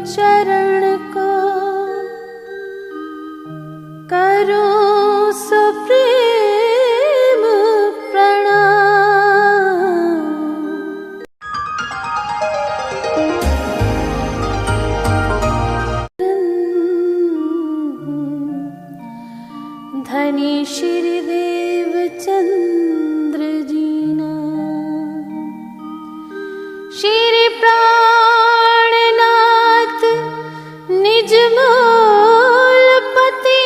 चरण को करूं सुप्रेम प्रणाम। धनी श्री देव चंद्र जीना श्री प्राणनाथ निज मूलपति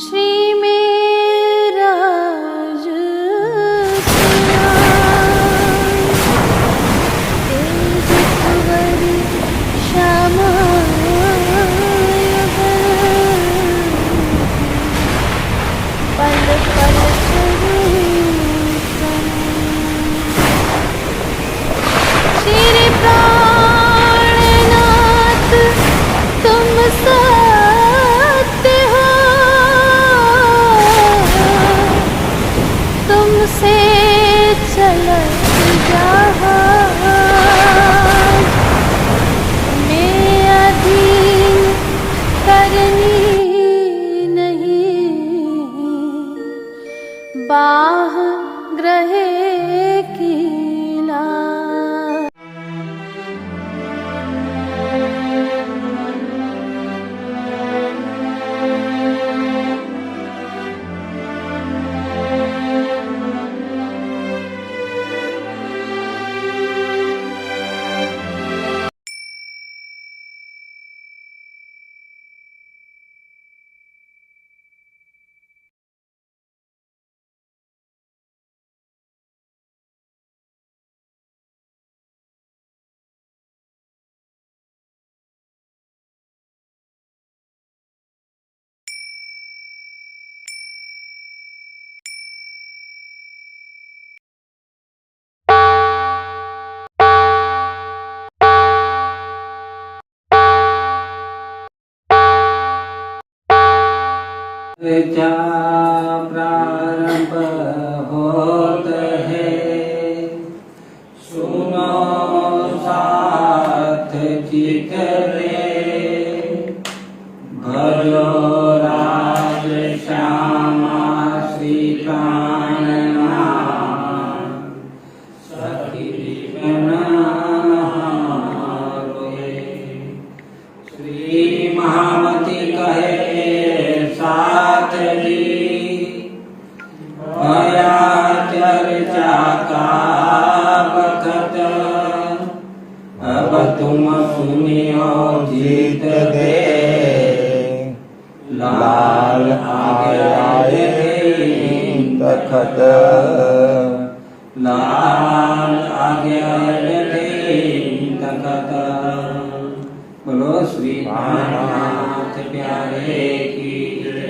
श्री मेराज तेजस्वरी श्यामा पल पल श्री प्राणनाथ तुम सत्य हो, तुमसे चलत जहाज मैं अधीन करनी बाह ग्रहे की लाज। प्रारंभ होत है, सुनो साथ चित रे, भजो राज श्यामा श्री प्राणनाथ, सखी श्री महामती कहे साथ ली भया चर्चा का वक्त, अब तुम सुनियो जीत दे, लाल आगे तखत, लाल आगे तखत। बोलो श्री प्राणनाथ प्यारे की जय।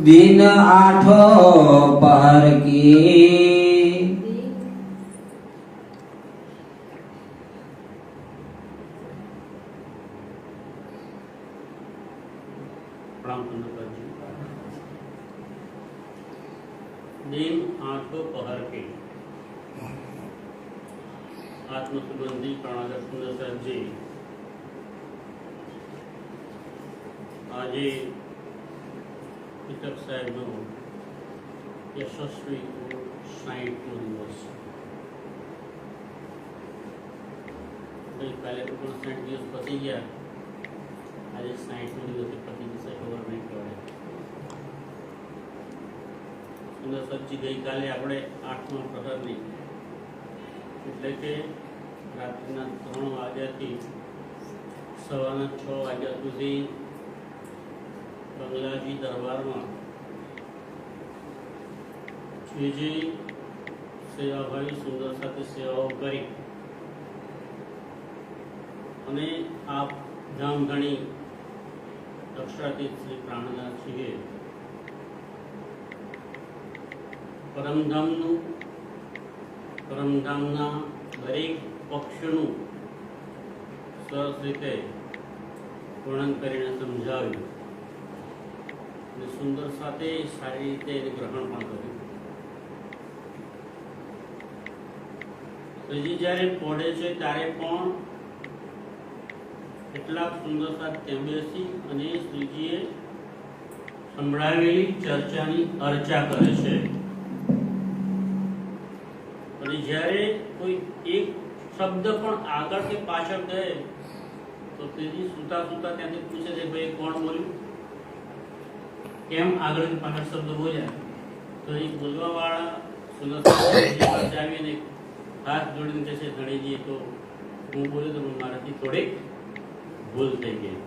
दिन आठों पहर की, दिन आठों पहर के आत्मसुगंधी प्राणागर सुंदर साहब जी આજે પિતક સાહેબનો યશસ્વી 60મો દિવસ. ગઈકાલે તો પણ 60 દિવસ પતી ગયા, આજે 60મો દિવસ પતી જશે ખબર નહીં પડે. સુંદર સાહેબજી ગઈકાલે આપણે 8મા પ્રહરની એટલે કે રાત્રિના 3 વાગ્યાથી સવારના 6 વાગ્યા સુધી બંગલાજી દરબારમાં જે સેવાભાવી સુંદર સાથે સેવાઓ કરી અને આપ ધામધણી દક્ષાતીત શ્રી પ્રાણનાથજીએ પરમધામના દરેક પક્ષનું સરસ રીતે વર્ણન કરીને સમજાવ્યું અને સુંદર સાથે સારી રીતે એને ગ્રહણ પણ કર્યું. શ્રીજી જ્યારે પોઢે છે ત્યારે પણ કેટલાક સુંદર સાથ ત્યાં બેસી અને શ્રીજીએ સંભળાવેલી ચર્ચાની અર્ચા કરે છે. અને જ્યારે કોઈ એક શબ્દ પણ આગળ કે પાછળ ગયે તો શ્રીજી સુતા સુતા ત્યાંથી પૂછે છે, ભાઈ કોણ બોલ્યું, કેમ આગળ કે પાછળ શબ્દ બોલ્યા? તો એ બોલવા વાળા સુંદર પાસે આવીને હાથ જોડીને કહે છે, ધણીજી તો હું બોલ્યો તો મારાથી થોડીક ભૂલ થઈ ગઈ.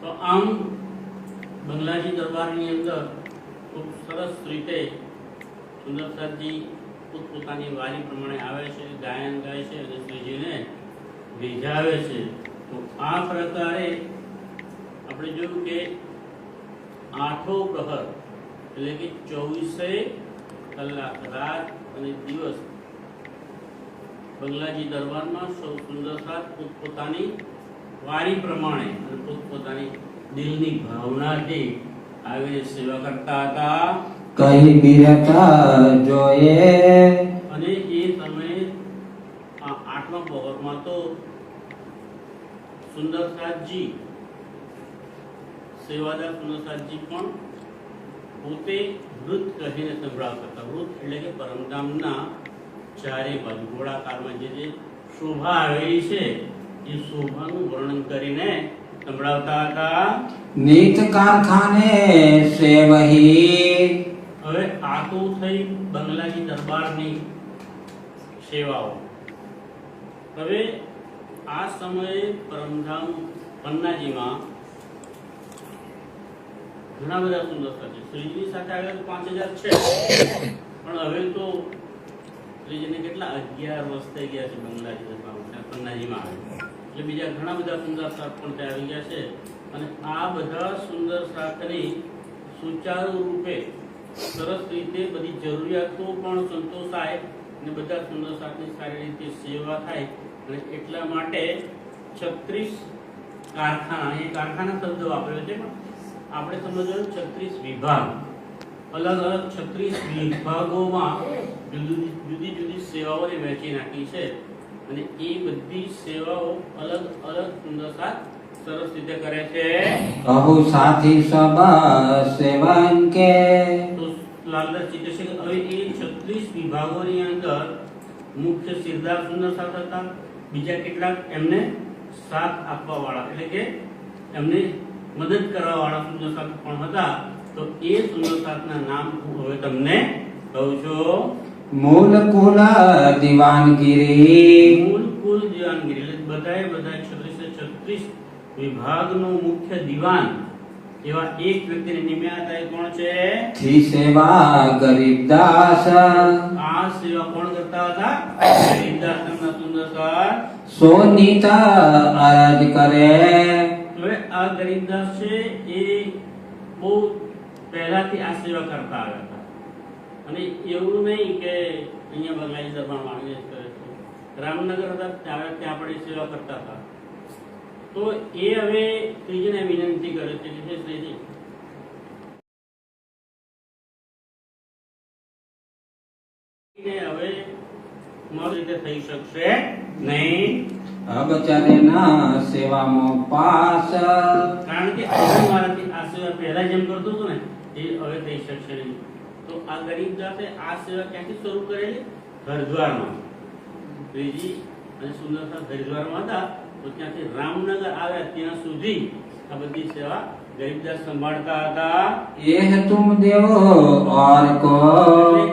તો આમ બંગલાજી દરબારની અંદર ખૂબ સરસ રીતે સુંદરસાજી પોતપોતાની વારી પ્રમાણે આવે છે, ગાયન ગાય છે અને શ્રીજીને રીઝાવે છે. તો આ પ્રકારે આપણે જોયું કે આઠો પ્રહર એટલે કે 24 કલાક રાત અને દિવસ બંગલાજી દરબારમાં સૌ સુંદર સાથ પોતપોતાની વારી પ્રમાણે અને પોતપોતાની દિલની ભાવનાથી આવીને સેવા કરતા હતા. કહી બિરતા જોયે અને એ સમયે આ આઠમા પહોરમાં તો સુંદરસાજી સેવાદાર સુંદરસાજી પણ પોતે વૃત કહીને સંભળાવતા હતા. વૃત એટલે કે પરમધામના ચારે બાજુ ગોળાકારમાં જે શોભા આવેલી છે એ શોભાનું વર્ણન કરીને સંભળાવતા હતા. નીત કારખાને સે વહી. હવે આ તો થઈ બંગલાજી દરબારની સેવાઓ. હવે આ સમયે પરમધામ પન્નાજીમાં ઘણા બધા સુંદર છે. શ્રીજીની સાથે આગળ 5000 છે, પણ હવે તો શ્રીજીને કેટલા 11 વર્ષ થઈ ગયા છે બંગલાજી દરબારમાં પન્નાજીમાં આવે એટલે બીજા ઘણા બધા સુંદર શાક પણ ત્યાં આવી ગયા છે. અને આ બધા સુંદર શાકની સુચારુ રૂપે સરસ રીતે બધી જરૂરિયાતો પણ સંતોષાય અને બધા સુંદર શાકની સારી રીતે સેવા થાય અને એટલા માટે 36 કારખાના, એ કારખાના શબ્દ વાપર્યો છે પણ આપણે સમજવાનું 36 વિભાગ, અલગ અલગ 36 વિભાગોમાં જુદી જુદી સેવાઓને વહેંચી નાખી છે. અને એ બધી સેવાઓ અલગ અલગ સુંદર સાથ સરસ રીતે કરે છે. કહું સાથી સબ સેવન કે. તો લાલદાસજી કહે છે કે હવે એ 36 વિભાગોની અંદર મુખ્ય સિરદાર સુંદર સાથ હતા, બીજા કેટલાક એમને સાથ આપવા વાળા એટલે કે એમને મદદ કરવા વાળા સુંદર સાથ પણ હતા. તો એ સુંદર સાથના નામ હું હવે તમને કહું છું. મૂલ કુલ દિવાનગીરી. મૂળ કુલ દિવાનગીરી એટલે બધાએ બધા 36 વિભાગનો મુખ્ય દિવાન એવા એક વ્યક્તિને નિમ્યા હતા. એ કોણ છે? થી સેવા ગરીબદાસ. આ સેવા કોણ કરતા હતા? ગરીબદાસ નામના સુંદર સાથ. સોનીત અરજ કરે. હવે આ ગરીબદાસ છે એ બહુ પહેલાથી આ સેવા કરતા આવ્યા હતા. અને એવું નહીં કે અહીંયા બંગાળી દરબારમાં આવીને કરે છે. રામનગર હતા ત્યારે ત્યાં પણ એ સેવા કરતા હતા. તો એ હવે શ્રીજીને વિનંતી કરે છે કે શ્રીજી હવે મારી રીતે થઈ શકશે નહીં. અબ ચરે ના સેવામાં પાસ. કારણ કે હવે મારાથી આ સેવા પહેલા જેમ કરતો હતો ને એ હવે થઈ શકશે નહીં. તો આ ગરીબદાસે આ સેવા ક્યાંથી શરૂ કરેલી? હરિદ્વારમાં. શ્રીજી અને સુંદરસાથ હરિદ્વારમાં હતા તો ત્યાંથી રામનગર આવ્યા ત્યાં સુધી આ બધી સેવા ગરીબદાસ સંભાળતા હતા. એહ તુમ દેવો ઓર કો.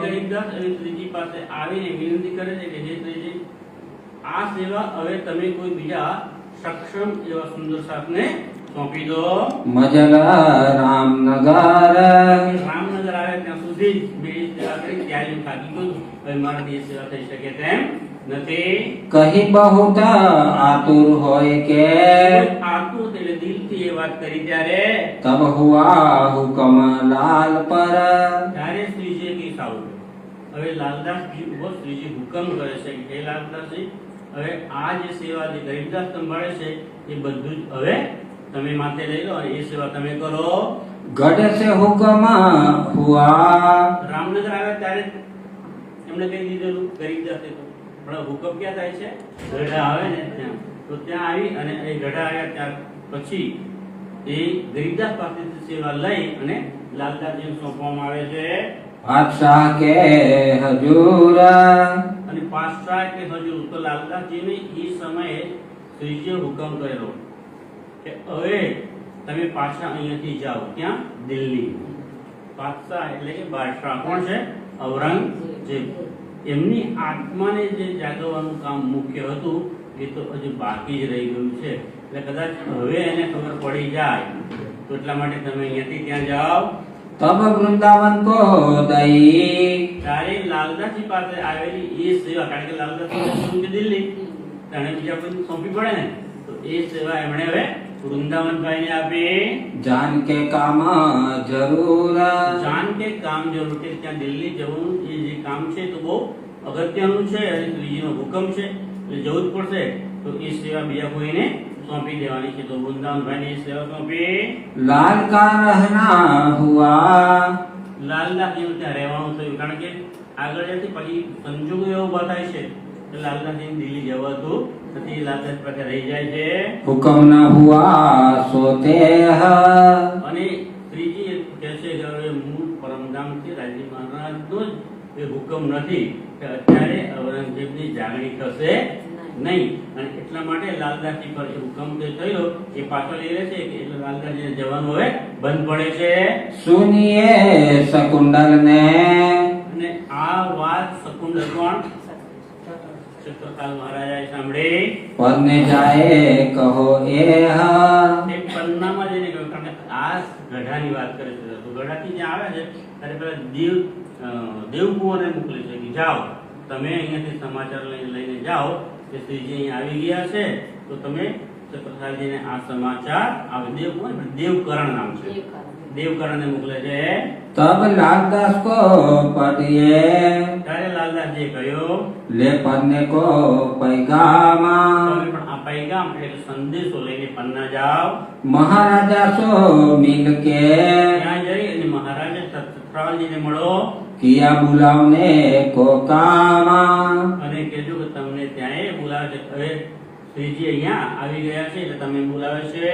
ગરીબદાસ હવે શ્રીજી પાસે આવીને વિનંતી કરે છે કે હે શ્રીજી આ સેવા હવે તમે કોઈ બીજા સક્ષમ એવા સુંદર સાથને સોંપી દો. મજલ રામનગર. રામનગર આવે ત્યાં સુધી મેરી સેવા કરી ત્યારે હું થાકી ગયો હવે મારાથી એ સેવા થઈ શકે તેમ નથી. કહી બહુત આતુર હોય કે. આતુર એટલે દિલથી એ વાત કરી ત્યારે તબ હુઆ હુકમ લાલ પર. ત્યારે શ્રીજીએ કી સાવ હવે લાલદાસજી ઉભો શ્રીજી હુકમ કરે છે કે હે લાલદાસજી હવે આ જે સેવા જે ગરીબદાસ સંભાળે છે એ બધું જ હવે તમે માથે લઈ લો અને એ સેવા તમે કરો. गढ़ से हुक्म हुआ રામનગર આવ્યા ત્યારે જ એમણે કહી દીધેલું ગરીબદાસે તો, પણ હુકમ ક્યાં થાય છે? ગઢા આવે ને ત્યાં, તો ત્યાં આવી અને એ ગઢા આવ્યા ત્યાર પછી એ ગરીબદાસ પાસેથી સેવા લઈ અને લાલદાસજીને સોંપવામાં આવે છે. बादशाह के हजूर અને પાછા કે હજુ તો લાલદાસજીને એ સમયે શ્રીજીએ હુકમ કરેલો કે હવે તમે પાછા અહીંયાથી જાઓ. ક્યાં? દિલ્હી. બાદશાહ એટલે કે બાદશાહ કોણ છે? ઔરંગઝેબ. એમની આત્માને જે જાગવવાનું કામ મુખ્ય હતું એ તો હજુ બાકી જ રહી ગયું છે. એટલે કદાચ હવે એને ખબર પડી જાય તો એટલા માટે તમે અહીંયાથી ત્યાં જાઓ. तब वृंदावन को दई ત્યારે લાલદાસજી પાસે આવેલી એ સેવા, કારણ કે લાલદાસજી છે દિલ્હી, તેને બીજા કોઈ સોંપી પડે ને, તો એ સેવા એમણે હવે વૃંદાવનભાઈને આપી. जान के काम जरूर જાન કે કામ જરૂર કે ત્યાં દિલ્હી જવું એ જે કામ છે તો બહુ અગત્યનું છે અને શ્રીજીનો હુકમ છે એટલે જવું જ પડશે. તો એ સેવા બીજા કોઈને સોંપી દેવાની છે. તો વૃંદાવનભાઈને એ સેવા સોંપી. लाल का रहना हुआ લાલદાસજીનું ત્યાં રહેવાનું થયું, કારણ કે આગળ જતી પછી સંજોગો એવો ઉભા થાય છે કે લાલદાસજીને દિલ્હી જવાતું નથી. લાલદાસ પાસે રહી જાય છે हुक्म न हुआ सोते हैं અને શ્રીજી કહે છે કે હવે મૂળ પરમધામ છે રાજી મહારાજનો જ એ હુકમ નથી કે અત્યારે ઔરંગઝેબની જાગણી થશે નહીં. અને એટલા માટે લાલદાસજી પર એ હુકમ જે થયો એ પાછો લઈ લે છે કે એટલે લાલદાસજીને જવાનું હવે બંધ પડે છે. सुनिए शकुंडल ने અને આ વાત શકુંડલ કોણ? ચક્રપાલ મહારાજાએ સાંભળી. पढ़ने जाए कहो ए એ પન્નામાં જઈને કહ્યું, કારણ કે આ ગઢાની વાત કરે છે. તો ગઢાથી જ્યાં આવે છે ત્યારે પેલા દેવકુંવરને મોકલે છે કે જાઓ તમે અહીંયાથી સમાચાર લઈને જાઓ કે શ્રીજી અહીંયા આવી ગયા છે. તો તમે ચક્રપાલજીને આ સમાચાર આવે. દેવકુંવર દેવકરણ નામ છે, દેવકરણને મોકલે છે. तब लालदास को पढ़िए ત્યારે લાલદાસજીએ કહ્યું ले पढ़ने को पैगामा તમે પણ આ પૈગામ એટલે સંદેશો લઈને પન્ના જાઓ. महाराजा सो मिल के ત્યાં જઈ અને મહારાજા ચક્રપાલજીને મળો किया बुलावने को कामा અને કહેજો કે તમને ત્યાં એ બોલાવે છે. હવે શ્રીજી અહીંયા આવી ગયા છે એટલે તમે બોલાવે છે.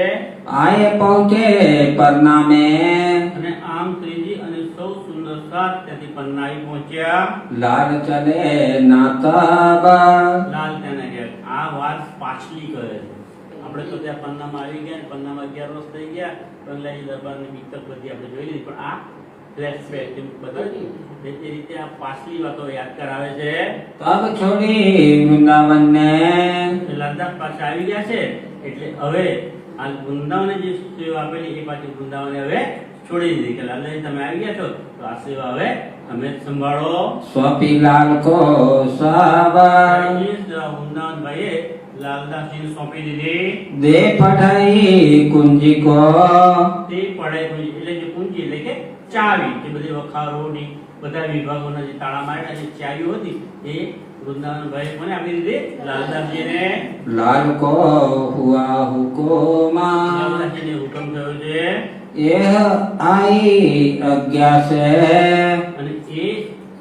आए पहुँचे पन्ना में અને આમ શ્રીજી અને સૌ સુંદર સાથ ત્યાંથી પન્ના આવી પહોંચ્યા. लाल चले ना तब લાલ તેને કહે આ વાત પાછલી કહે છે. આપણે તો ત્યાં પન્નામાં આવી ગયા, પન્નામાં 11 વર્ષ થઈ ગયા, બંગલાજી દરબારની વિકત બધી આપણે જોઈ લીધી, પણ આ ફ્લેશબેક એમ બતાવી એ રીતે આ પાછલી વાતો યાદ કરાવે છે. तब छोड़ी वृंदावन ने લાલદાસ પાસે આવી ગયા છે એટલે હવે આ વૃંદાવને જે સેવા આપેલી એ પાછી વૃંદાવને હવે છોડી દીધી કે લાલદાસજી તમે આવી ગયા છો તો આ સેવા હવે તમે જ સંભાળો. स्वापी लाल को सब એ સેવા વૃંદાવનભાઈએ લાલદાસજીને સોંપી દીધી. दे पढ़ाई कुंजी को તે પઢાઈ કુંજી એટલે જે કુંજી એટલે કે ચાવી, જે બધી વખારોની બધા વિભાગોના જે તાળા મારેલા જે ચાવીઓ હતી એ વૃંદાવનભાઈ કોને આપી દીધી? લાલદાસજીને. लाल को हुआ हुकुमा લાલદાસજીને હુકમ થયો છે यह आई आज्ञा से અને એ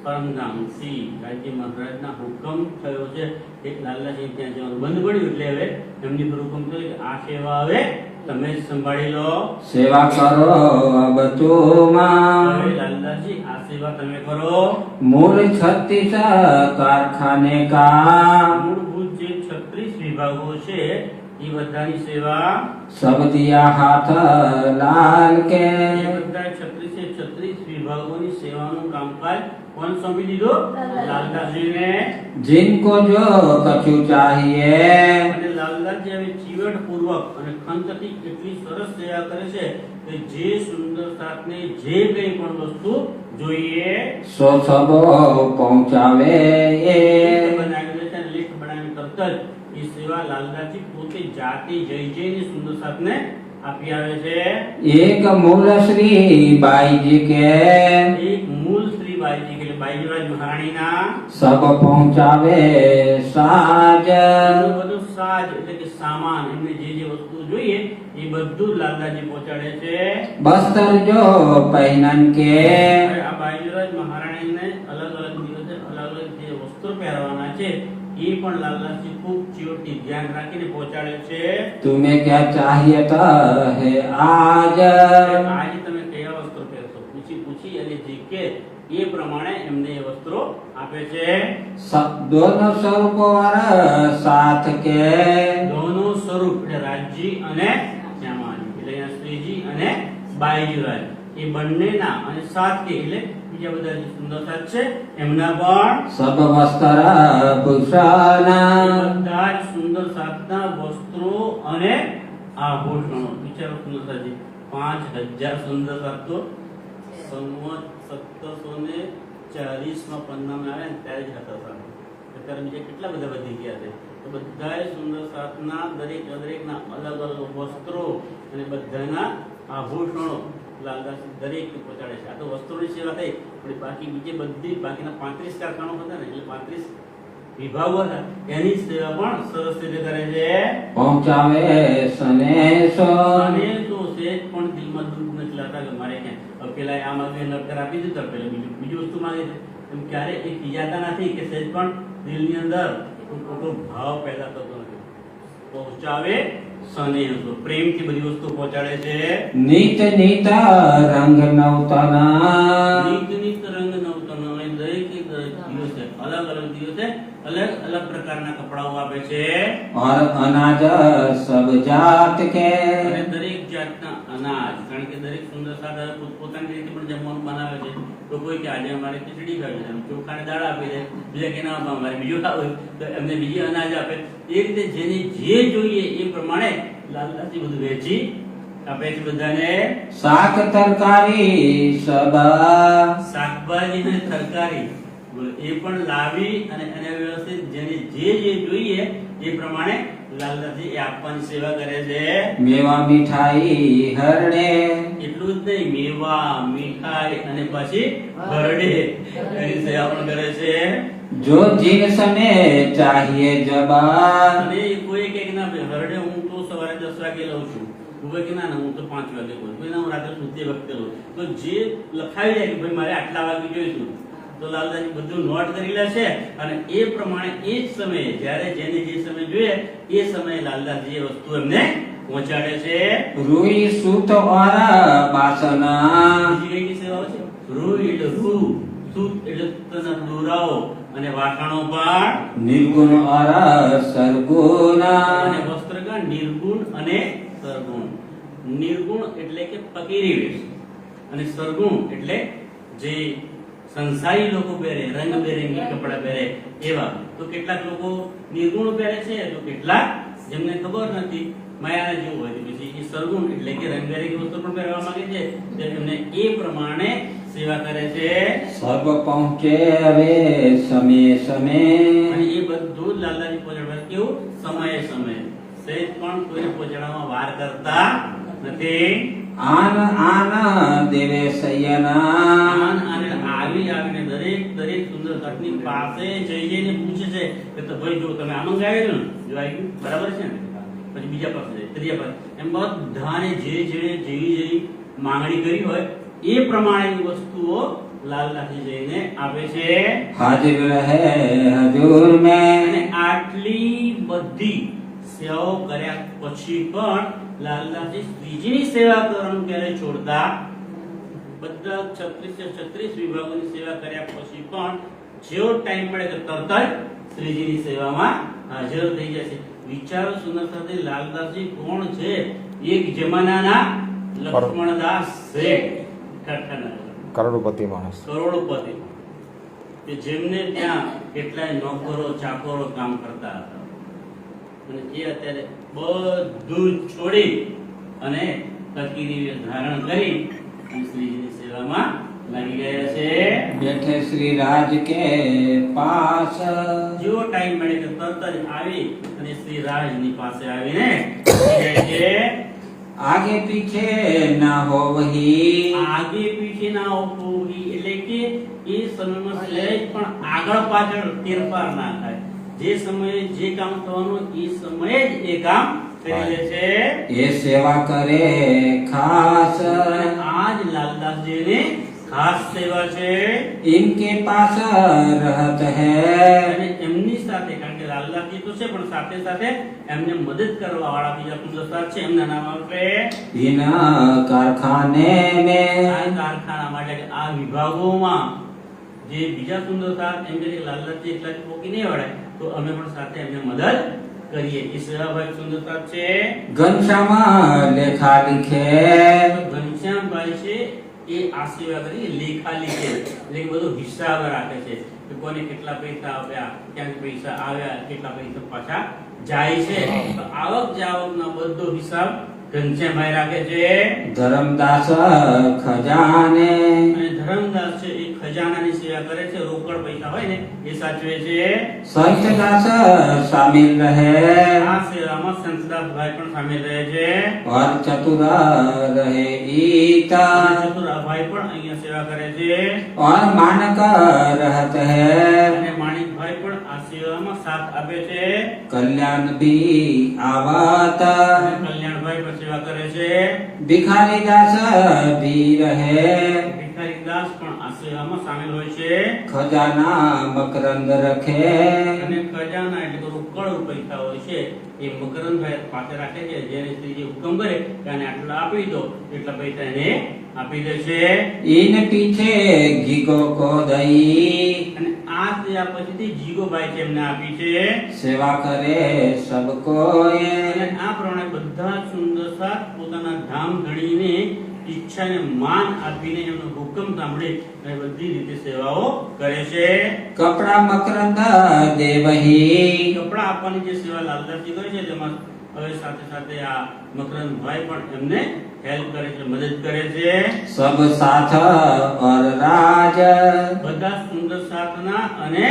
પરમધામ શ્રી રાજ્ય મહારાજના હુકમ થયો છે એક લાલદાસજી ત્યાં જવાનું બંધ પડ્યું એટલે હવે એમની પર હુકમ થયો કે આ સેવા હવે તમે જ સંભાળી લો. सेवा करो अब तुमा હવે લાલદાસજી આ સેવા તમે કરો. मूल 36 कारखाने का મૂળભૂત જે 36 વિભાગો છે એ બધાની સેવા सब दिया हाथ लाल के એ બધા 36 વિભાગોની સેવાનું કામકાજ કોણ સોંપી દીધો? લાલદાસજીને. जिनको जो कछु चाहिए અને લાલદાસજી હવે ચીવટ પૂર્વક અને ખંતથી એટલી સરસ સેવા કરે છે કે જે સુંદર સાથને જે કંઈ પણ વસ્તુ જોઈએ सो सब पहुँचावे લેખ બનાવી દે છે અને લેખ બનાવીને તરત જ એ સેવા લાલદાસજી પોતે જાતે જઈને સુંદર સાથને આપી આવે છે. एक मूल श्री बाई जी के એક મૂળ શ્રી બાઈજી કે બાયુરાજ મહારાણીના સબ પહોંચાવે સાજ એમનું બધું સાજ એટલે કે સામાન, એમને જે વસ્તુ જોઈએ એ બધું લાલદાસજી પહોંચાડે છે. બસ્તર જો પહેનન કે હવે આ બાયુરાજ મહારાણીને અલગ અલગ દિવસે અલગ અલગ જે વસ્ત્રો પહેરવાના છે એ પણ લાલદાસજી ખૂબ ચીવટથી ધ્યાન રાખીને પહોંચાડે છે. तुम्हें क्या चाहिए है आज આજે તમે કયા વસ્ત્રો પહેરશો પૂછી અને જે કે એ પ્રમાણે એમને એ વસ્ત્રો આપે છે. दोनों स्वरूपों वाला साथ के દોનો સ્વરૂપ એટલે રાજજી અને શ્યામાજી એટલે અહીંયા શ્રીજી અને બાઈજીરાજ એ બંનેના અને સાત કે એટલે બીજા બધા જે સુંદર સાત છે એમના પણ सब वस्त्र भूषण બધા જ સુંદર સાતના વસ્ત્રો અને આભૂષણો. વિચારો સુંદર સાતજી 5000 સુંદર સાત તો સંવત 1740 માં પન્નામાં આવે ને ત્યારે જ હતા સાહેબ. અત્યારે બીજા કેટલા બધા વધી ગયા છે. તો બધાય સુંદર સાતના દરેકના અલગ અલગ વસ્ત્રો અને બધાના આભૂષણો લાલદાસજી દરેક પહોંચાડે છે. આ તો વસ્ત્રોની સેવા થઈ, પણ બાકી બીજે બધી બાકીના 35 કારખાનો હતા ને એટલે 35 વિભાગો હતા એની સેવા પણ સરસ રીતે કરે છે. पहुंचावे सनेसो અને તો સેજ પણ દિલમાં દુઃખ નથી લાગતા કે મારે ક્યાં પેલા આ માગે નડતર આપી દીધું પેલા બીજી વસ્તુ માંગે છે એમ ક્યારે એ ખીજાતા નથી કે સેજ પણ દિલની અંદર ખોટો ભાવ પેદા થતો નથી. પહોંચાવે સનેહ પ્રેમથી બધી વસ્તુ પહોંચાડે છે. नित नित रंग नौतना નિત રંગ નવતન અને દરેક દિવસે અલગ અલગ દિવસે અલગ અલગ પ્રકારના કપડાઓ આપે છે. और अनाज सब जात के અને દરેક જાતના અનાજ, કારણ કે દરેક સુંદર સાદા પોતાની રીતે પણ જમવાનું બનાવે છે. તો કોઈ કે આજે અમારે ખીચડી ખાવી છે, ચોખાને દાળ આપી દે, બીજા કે ના અમારે બીજું ખાવું તો એમને બીજી અનાજ આપે. એ રીતે જેને જે જોઈએ એ પ્રમાણે લાલદાસજી બધું વેચી આપે છે બધાને. શાક તરકારી सब શાકભાજી અને તરકારી એ પણ લાવી અને એને વ્યવસ્થિત જેને જે જોઈએ એ પ્રમાણે લાલદાસજી એ આપવાની સેવા કરે છે. मेवा मिठाई हरणे એટલું જ નહીં, મેવા મીઠાઈ અને પછી હરડે એની સેવા પણ કરે છે. जो जिन समय चाहिए जबा અને કોઈ કે ના ભાઈ હરડે હું તો સવારે 10 વાગે લઉં છું, કોઈ કે ના હું તો 5 વાગે લઉં છું, કોઈ ના હું રાત્રે સૂતી વખતે લઉં. તો જે લખાવી જાય કે ભાઈ મારે આટલા વાગે જોઈશું તો લાલદાસજી બધું નોટ કરી લે છે અને એ પ્રમાણે એ જ સમયે જ્યારે જેને જે સમય જોઈએ એ સમયે લાલદાસજી એ વસ્તુ એમને પહોંચાડે છે. रुई सूत और बासना બીજી કઈ સેવાઓ છે? રૂ એટલે રૂ, સૂત એટલે તના દોરાઓ અને વાસણો પણ, निर्गुण और सरगुना અને વસ્ત્રગણ નિર્ગુણ અને સરગુણ. નિર્ગુણ એટલે કે ફકીરી વેશ અને સરગુણ એટલે જે સંસારી લોકો પહેરે રંગબેરંગી કપડા પહેરે એવા. તો કેટલાક લોકો નિર્ગુણ પહેરે છે તો કેટલાક જેમને ખબર નથી માયાના જેવું હોય છે પછી એ સરગુણ એટલે કે રંગબેરંગી વસ્તુ પણ પહેરવા માંગે છે તો એમને એ પ્રમાણે સેવા કરે છે. सब पहुँचे वे समय समय અને એ બધું જ લાલદાસજી પહોંચાડવા કેવું સમયે સમયે સહેજ પણ કોઈને પહોંચાડવામાં વાર કરતા નથી. आन आन देवे सयना આવીને આવીને દરેક સુંદર ઘટની પાસે જઈને પૂછે છે કે તો ભાઈ જો તમે આ મંગાવેલું ને જો આવી ગયું બરાબર છે ને, પછી બીજા પાસે જાય, ત્રીજા પાસે, એમ બધાને જેવી માંગણી કરી હોય એ પ્રમાણેની વસ્તુઓ લાલદાસજી જઈને આપે છે. हाजिर रहे हजूर में અને આટલી બધી સેવાઓ કર્યા પછી પણ લાલદાસજી શ્રીજીની સેવા કરવાનું ક્યારે છોડતા બધા 36 વિભાગોની સેવા કર્યા પછી પણ જેવો ટાઈમ મળે કે તરત જ શ્રીજીની સેવામાં હાજર થઈ જશે. વિચારો સુંદર સાથે લાલદાસજી કોણ છે? એક જમાનાના લક્ષ્મણદાસ શેઠ, કરોડપતિ માણસ, કરોડપતિ કે જેમને ત્યાં કેટલાય નોકરો ચાકરો કામ કરતા હતા અને એ અત્યારે બધું છોડી અને ફકીરી ધારણ કરી અને શ્રીજીની સેવામાં લાગી ગયા છે. बैठे श्री राज के पास જેવો ટાઈમ મળે કે તરત જ આવી અને શ્રી રાજની પાસે આવીને કહે છે आगे पीछे न हो वही આગે પીછે ના હોવી એટલે કે એ સમયમાં સહેજ પણ આગળ પાછળ ફેરફાર ના થાય. જે સમયે જે કામ થવાનું એ સમયે જ એ કામ કરી લે છે. ये सेवा करे खास અને આ જ લાલદાસજીની ખાસ સેવા છે. इनके पास रहत है અને એમની સાથે, કારણ કે લાલદાસજી તો છે પણ સાથે સાથે એમને મદદ કરવા વાળા બીજા સુંદરસાર છે, એમના નામ આવશે इन कारखाने में આ કારખાનામાં એટલે કે આ વિભાગોમાં જે બીજા સુંદરસાર એમ કે લાલદાસજી એકલા જ પોકી નહીં વળાય, તો અમે પણ સાથે એમને મદદ કરીએ. એ સેવાભાઈ સુંદરસાર છે. घनश्याम लेखा लिखे ઘનશ્યામભાઈ છે એ આ સેવા કરી લેખા લીખે એટલે કે બધો હિસાબ રાખે છે કે કોને કેટલા પૈસા આપ્યા, ક્યાં પૈસા આવ્યા, કેટલા પૈસા પાછા જાય છે. તો આવક જાવકનો બધો હિસાબ ઘનશ્યામભાઈ રાખે છે. धर्मदास खजाने અને ધર્મદાસ છે એ ખજાનાની સેવા કરે છે. રોકડ પૈસા હોય ને એ સાચવે છે. संतदास शामिल रहे આ સેવામાં સંતદાસભાઈ પણ સામેલ રહે છે. और चतुर रहे ईता અને ચતુરાભાઈ પણ અહીંયા સેવા કરે છે. और मानक रहत है અને માણિકભાઈ પણ આ સેવામાં સાથ આપે છે. कल्याण भी आवत અને કલ્યાણભાઈ પણ સેવા કરે છે. भिखारी दास भी रहे ભિખારીદાસ પણ આ સેવામાં સામેલ હોય છે. खजाना मकरंद रखे અને ખજાના એટલે કે રોકડ પૈસા હોય છે એ મકરંદભાઈ પાસે રાખે છે. જેને શ્રીજી હુકમ કરે કે આને આટલા આપી દો, એટલા પૈસા એને આપી દે છે. इन पीछे घीको को दई અને આ થયા પછીથી જીગોભાઈ છે એમને આપી છે. सेवा करे सबको અને આ પ્રમાણે બધા જ સુંદરસાર પોતાના ધામ ધણીને ઈચ્છાને માન આપીને એમનો હુકમ સાંભળી અને બધી રીતે સેવાઓ કરે છે. कपड़ा मकरंद देवही કપડા આપવાની જે સેવા લાલદાસજી કરે છે તેમાં હવે સાથે સાથે આ મકરંદભાઈ પણ એમને હેલ્પ કરે છે, મદદ કરે છે. सब साथ और राज બધા સુંદર સાથના અને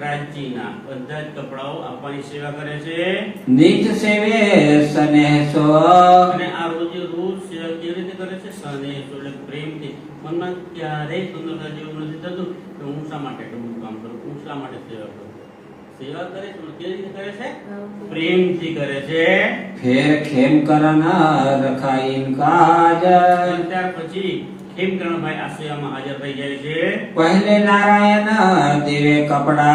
રાજજીના બધા જ કપડાઓ આપવાની સેવા કરે છે. निज सेवे स्नेह सो અને આ રોજે રોજ સેવા કેવી રીતે કરે છે? સનેહ એટલે પ્રેમથી. મનમાં ક્યારેય સુંદરતા જેવું નથી થતું કે હું શા માટે એટલું કામ કરું, હું શા માટે સેવા કરું. સેવા કરે છે પણ કેવી રીતે કરે છે? પ્રેમથી કરે છે. फिर खेम करना रखा इनकाज અને ત્યાર પછી ખેમકરણભાઈ આ સેવામાં હાજર થઈ જાય છે. पहले नारायण देवे कपड़ा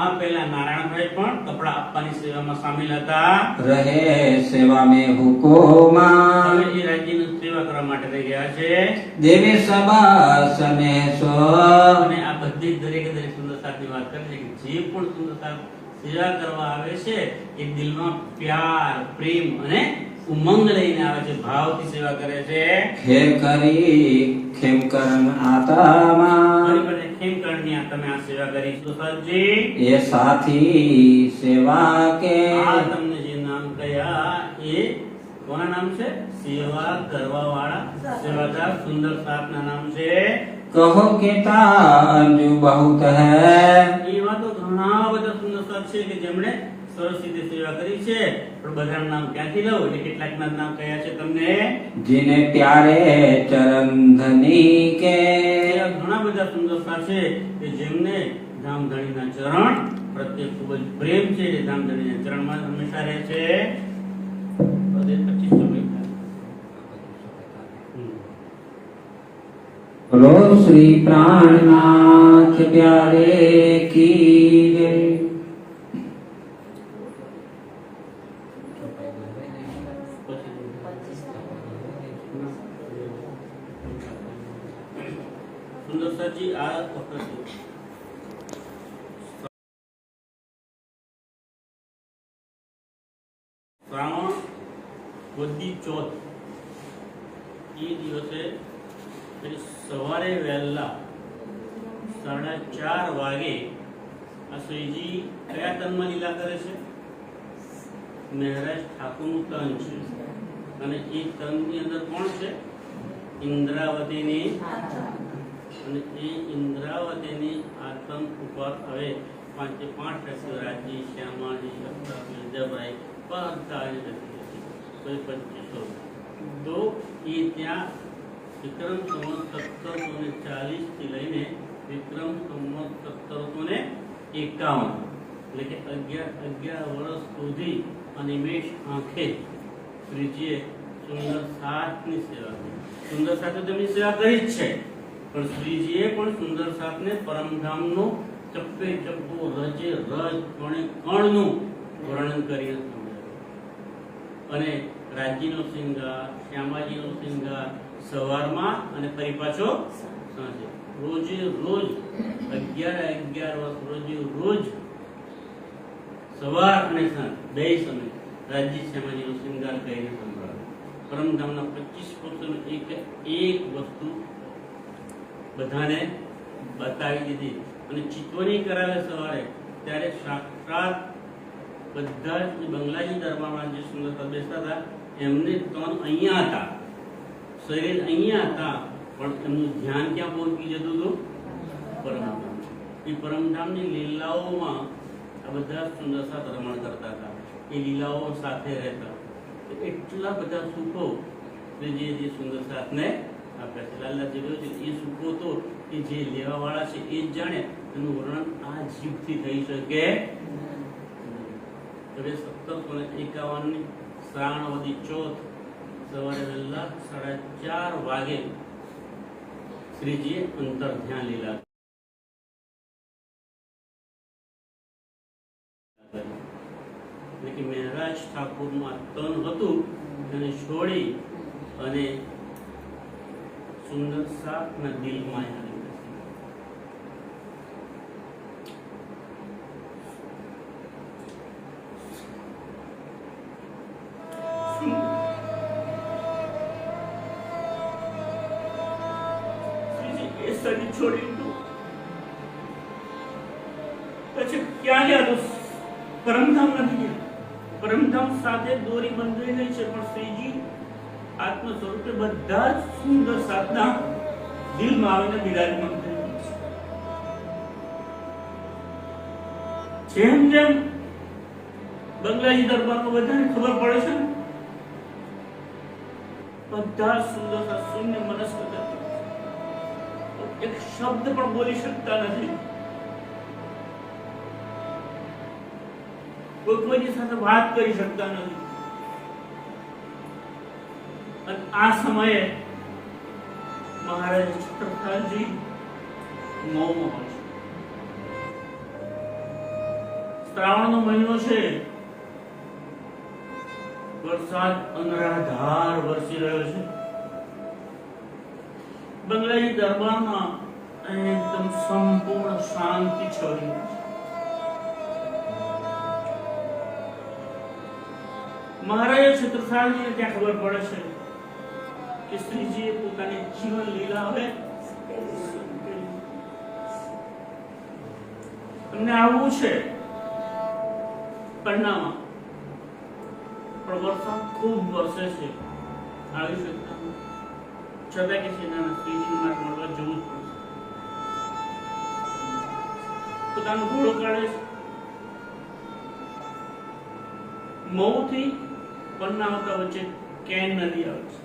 આ પહેલા નારાયણભાઈ પણ કપડા આપવાની સેવામાં સામેલ હતા. रहे सेवा में हुकुमा હવે એ રાજ્યની સેવા કરવા માટે થઈ ગયા છે. देवे सब स्नेह सो અને આ બધી જ દરેકે દરેક સુંદરતાની વાત કરે છે કે જે પણ સુંદરતા સેવા કરવા આવે છે એ દિલમાં પ્યાર, પ્રેમ અને ઉમંગ લઈને આવે છે, ભાવથી સેવા કરે છે. खेर करी खेम करन आत्मा ફરી પાછા ખેમકરણની આ તમે આ સેવા કરી સુરસાદજી. ये साथी सेवा के આ તમને જે નામ કયા એ કોના નામ છે? સેવા કરવા વાળા સેવાદાર સુંદર સાતના નામ છે. कहो केता अंजू बहुत है એવા તો ઘણા બધા સુંદર સાત છે કે જેમણે સરસ રીતે સેવા કરી છે, પણ બધાના નામ ક્યાંથી લઉં એટલે કેટલાકના નામ કયા છે તમને? जिन्हें प्यारे चरण धनी के એવા ઘણા બધા સુંદર સાત છે કે જેમને ધામધણીના ચરણ પ્રત્યે ખૂબ જ પ્રેમ છે. એટલે ધામધણીના ચરણમાં હંમેશા રહે છે. બધે 25 મિનિટ થાય. बोलो श्री प्राणनाथ प्यारे की जय। સુંદરસાજી આ વખતે શ્રાવણ વદી ચોથ એ દિવસે સવારે વહેલા 4:30 વાગે આ શ્રીજી કયા તનમાં લીલા કરે છે? મહારાજ ઠાકોરનું તન છે અને એ તનની અંદર કોણ છે? ઇન્દ્રાવતીની. અને એ ઇન્દ્રાવતીની આતમ ઉપર હવે 5 વ્યક્તિઓ રાજજી, શ્યામાજી, વિજયભાઈ બધા જ વ્યક્તિઓ છે. કોઈ 2500 તો એ ત્યાં વિક્રમ સંવત 1740 થી લઈને વિક્રમ સંવત 1751 એટલે કે 11 વર્ષ સુધી અનિમેષ આંખે શ્રીજીએ સુંદર સાતની સેવા કરી. સુંદર સાથે તેમની સેવા કરી જ છે, પણ શ્રીજીએ પણ સુંદર સાથને પરમધામનો ચપ્પે ચપ્પો રજે રજ કણે કણનું વર્ણન કરીને સમજાવ્યું. અને રાજ્યનો શૃંગાર, શ્યામાજીનો શૃંગાર સવારમાં અને ફરી પાછો સાંજે રોજે રોજ 11 વર્ષ રોજે રોજ સવાર અને સાંજ બે સમય રાજ્ય શ્યામાજીનો શૃંગાર કરીને સંભળાવ્યો. પરમધામના 25 પુરુષોની એક વસ્તુ બધાને બતાવી દીધી અને ચિતવણી કરાવે સવારે. ત્યારે સાક્ષાત બધા જ બંગલાજી દરબારમાં જે સુંદર બેસતા હતા એમને તન અહીંયા હતા, શરીર અહીંયા હતા, પણ એમનું ધ્યાન ક્યાં પહોંચી જતું હતું? પરમધામ. એ પરમધામની લીલાઓમાં આ બધા સુંદર સાથ રમણ કરતા હતા, એ લીલાઓ સાથે રહેતા. એટલા બધા સુખો જે સુંદર સાથને આપ્યા છે. લાલદાસજી કહ્યું છે એ સુખો તો કે જે લેવા વાળા છે એ જ જાણે, એનું વર્ણન આ જીભથી થઈ શકે. હવે 1751 શ્રાવણવદી ચોથ સવારે વહેલા 4:30 વાગે શ્રીજીએ અંતર ધ્યાન લીલા એટલે કે મહારાજ ઠાકુરનું આ તન હતું એને છોડી અને સુંદર સાતના દિલમાં આવી. શરીર છોડી દીધું પછી ક્યાં ગયા? તો પરમધામ નથી ગયા. પરમધામ સાથે દોરી બંધાઈ ગઈ છે, પણ શ્રીજી આત્મ સ્વરૂપે બધા જ સુંદર સાધના દિલમાં આવીને બિરાજમાન થઈ ગઈ છે. જેમ જેમ બંગલાજી દરબારમાં બધાને ખબર પડે છે બધા સુંદર શૂન્ય મનસ્ક એક શબ્દ પણ બોલી શકતા નથી, કોઈની સાથે વાત કરી શકતા નથી. અને આ સમયે મહારાજ છત્રસાલજી મૌનમાં હોય છે. શ્રાવણનો મહિનો છે, વરસાદ અનરાધાર વરસી રહ્યો છે. બંગલાજી દરબારમાં એકદમ સંપૂર્ણ શાંતિ છવાઈ છે. મહારાજ છત્રસાલજીને ત્યાં ખબર પડે છે કે શ્રીજીએ પોતાની જીવન લીલા હવે અમને આવવું છે પન્નામાં, પણ વરસાદ ખૂબ વરસે છે, આવી શકતા છતાં કે સેનાના શ્રીજી માટે મળવા જવું જ પડશે. પોતાનો ઘોડો કાઢે છે. મઉથી પન્ના આવતા વચ્ચે કેન નદી આવે છે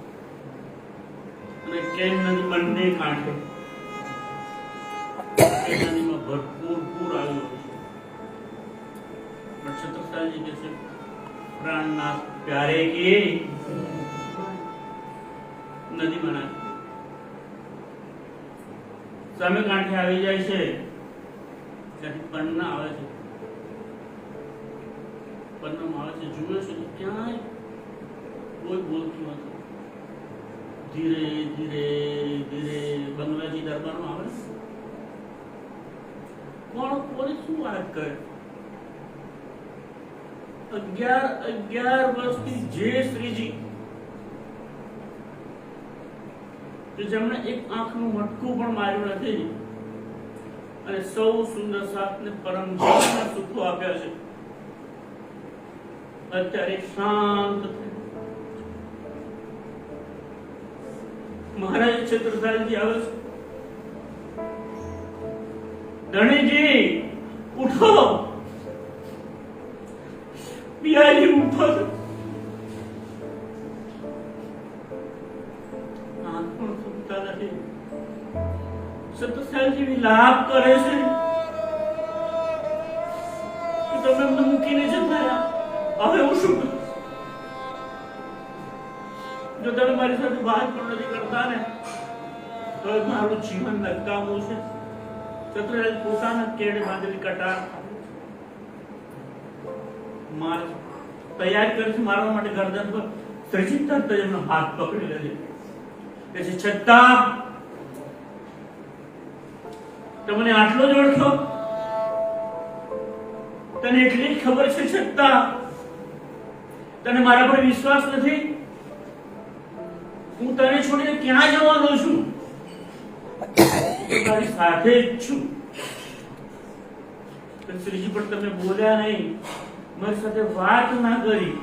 અને કેન નદી બંને કાંઠે કેન નદીમાં ભરપૂર પૂર આવ્યું હોય છે. પણ છત્રસાલજી કહે છે પ્રાણનાથ પ્યારે કે નદીમાં નાખી. સામે કાંઠે આવી જાય છે, ત્યાંથી પન્ના આવે છે. પન્નામાં આવે છે, જુએ છે તો ક્યાંય કોઈ બોલતું નથી. ધીરે ધીરે ધીરે બંગલાજી દરબારમાં આવે છે. કોણ કોની શું વાત કરે? 11 વર્ષથી જે શ્રીજી કે જેમણે એક આંખનું મટકું પણ માર્યું નથી અને સૌ સુંદર સાથને પરમ જીવનના સુખો આપ્યા છે, અત્યારે શાંત થઈ. મહારાજ છત્રસાલજી આવે છે. ધણીજી ઉઠો, પિયાજી ઉઠો. સતસાલજી વિલાપ કરે છે કે તમે મને મૂકીને જતા રહ્યા, હવે હું શું કરું? જો તમે મારી સાથે વાત પણ નથી કરતા ને તો મારું જીવન નકામું છે. સતરાજ પોતાના કેડે બાંધેલી કટાર મારે તૈયાર કરે છે મારવા માટે ગરદન પર. ત્રીજી તરત જ એમનો હાથ પકડી લે છે કે છતાં તમને આટલો જ ઓળખો, તને એટલી જ ખબર છે છતાં તને મારા પર વિશ્વાસ નથી? હું તને છોડીને ક્યાં જવાનો છું? તારી સાથે જ છું. શ્રીજી પણ તમે બોલ્યા નહીં, મારી સાથે વાત ના કરી,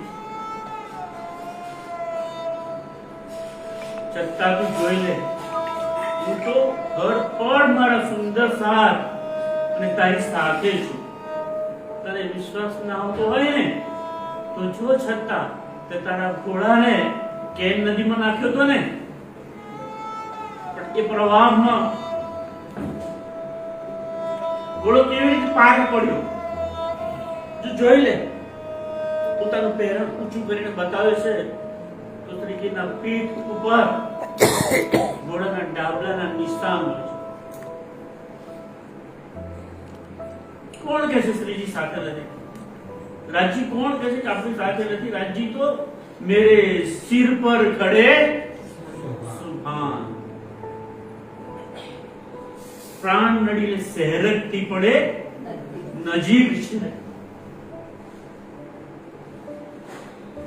છતાં તું જોઈ લે, હું તો ઘર પર મારા સુંદર સાથ અને તારી સાથે છું. તને વિશ્વાસ ના આવતો હોય ને તો જો, છતાં તે તારા ઘોડાને કેન નદીમાં નાખ્યો તો ને, પણ એ પ્રવાહમાં ઘોડો કેવી રીતે પાર પડ્યો જો જોઈ લે. પોતાનું પહેરણ ઊંચું કરીને બતાવે છે તો શ્રીજીના પીઠ ઉપર ઘોડાના ડાબલાના નિશાન હોય છે. કોણ કહે છે શ્રીજી સાથે નથી? રાજજી કોણ કહે છે કે આપણી સાથે નથી? રાજજી તો મેરે સિર પર ખડે સુભાન, પ્રાણ નડીને સહેરકતી પડે નજીક છે.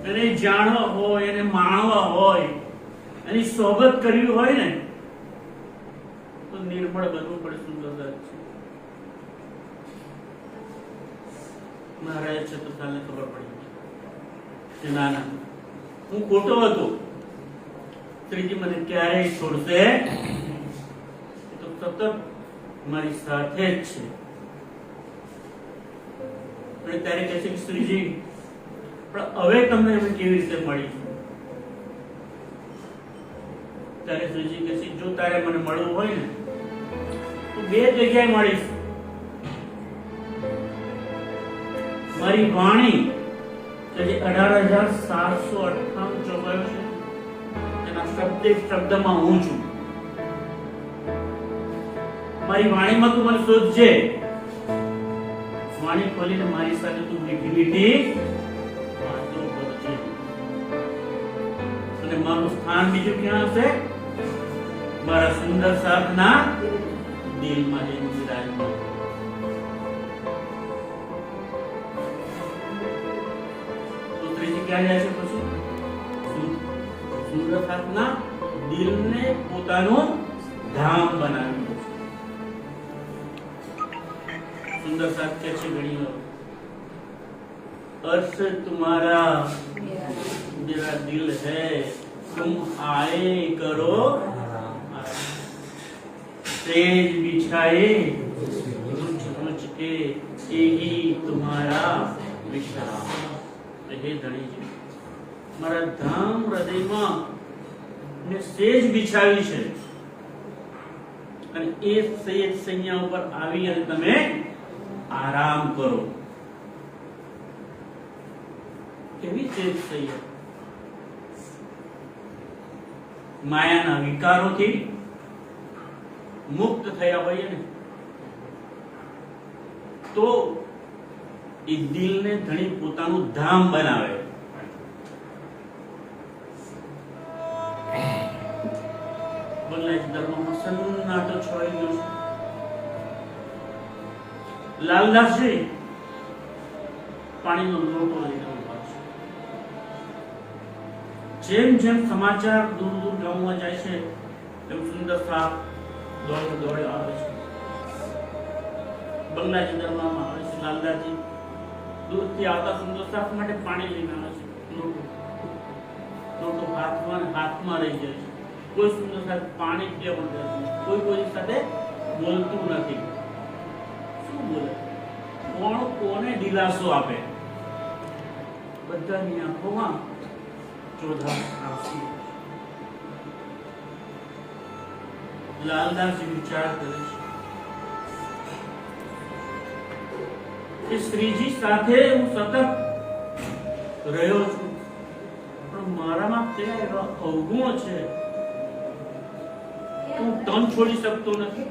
એને જાણવા હોય, એને માણવા હોય, એની સોબત કરવી હોય ને તો નિર્મળ બનવું પડે. સુંદર છે. મહારાજ છત્રસાલને ખબર પડી કે ના ના, હું ખોટો હતો. શ્રીજી મને ક્યારેય છોડશે તો સતત મારી સાથે જ છે. અને ત્યારે કહે છે કે શ્રીજી પણ હવે તમને અમે કેવી રીતે મળીશું? ત્યારે શ્રીજી કહે છે જો તારે મને મળવું હોય ને તો બે જગ્યાએ મળીશ. મારી વાણી જે 18,798 ચોપાયો છે એના શબ્દે શબ્દમાં હું છું. મારી વાણીમાં તું મને શોધજે. વાણી ખોલીને મારી સાથે તું મીઠી મીઠી વાતો કરજે. અને મારું સ્થાન બીજું ક્યાં હશે? મારા સુંદર સાથના દિલમાં જઈને બિરાજમાન. તો ત્રીજી ક્યાં જાય છે પછી? સુંદર સાથના દિલને પોતાનું ધામ બનાવ્યું. सुंदर साथ कैसे घड़ी हो अर्श तुम्हारा मेरा दिल है तुम आए करो सेज बिछाए मुझ के यही तुम्हारा विश्राम. हे धણી છે મારા ધામ હૃદયમાં ને સેજ બિછાવી છે અને એ સેજ સૈયા ઉપર આવી અને તમે આરામ કરો. કેવી ચેત થઈ? માયાના વિકારોથી મુક્ત થયા હોઈએ ને તો એ દિલને ધણી પોતાનું ધામ બનાવે. બલ્લાજી દરબારમાં સન્નાટો છવાઈ ગયો છે. લાલદાસજી પાણીનો લોટો લઈને ઉભા છે. જેમ જેમ સમાચાર દૂર દૂર ગામમાં જાય છે તેમ સુંદર સાપ દોડે આવે છે. બંગલાજી દરબારમાં આવે છે. લાલદાસજી દૂરથી આવતા સુંદર સાપ માટે પાણી લઈને આવે છે. લોટો હાથમાં રહી જાય છે. કોઈ સુંદર સાપ પાણી પીવા પણ નથી. કોઈ સાથે બોલતું નથી. બોલે કોણ કોને દિલાસો આપે? બધાની આંખોમાં ચોધા આંસુ. લાલદાસજી વિચાર કરે છે કે શ્રીજી સાથે હું સતત રહ્યો છું, પણ મારામાં કયા એવા અવગુણો છે હું તન છોડી શકતો નથી.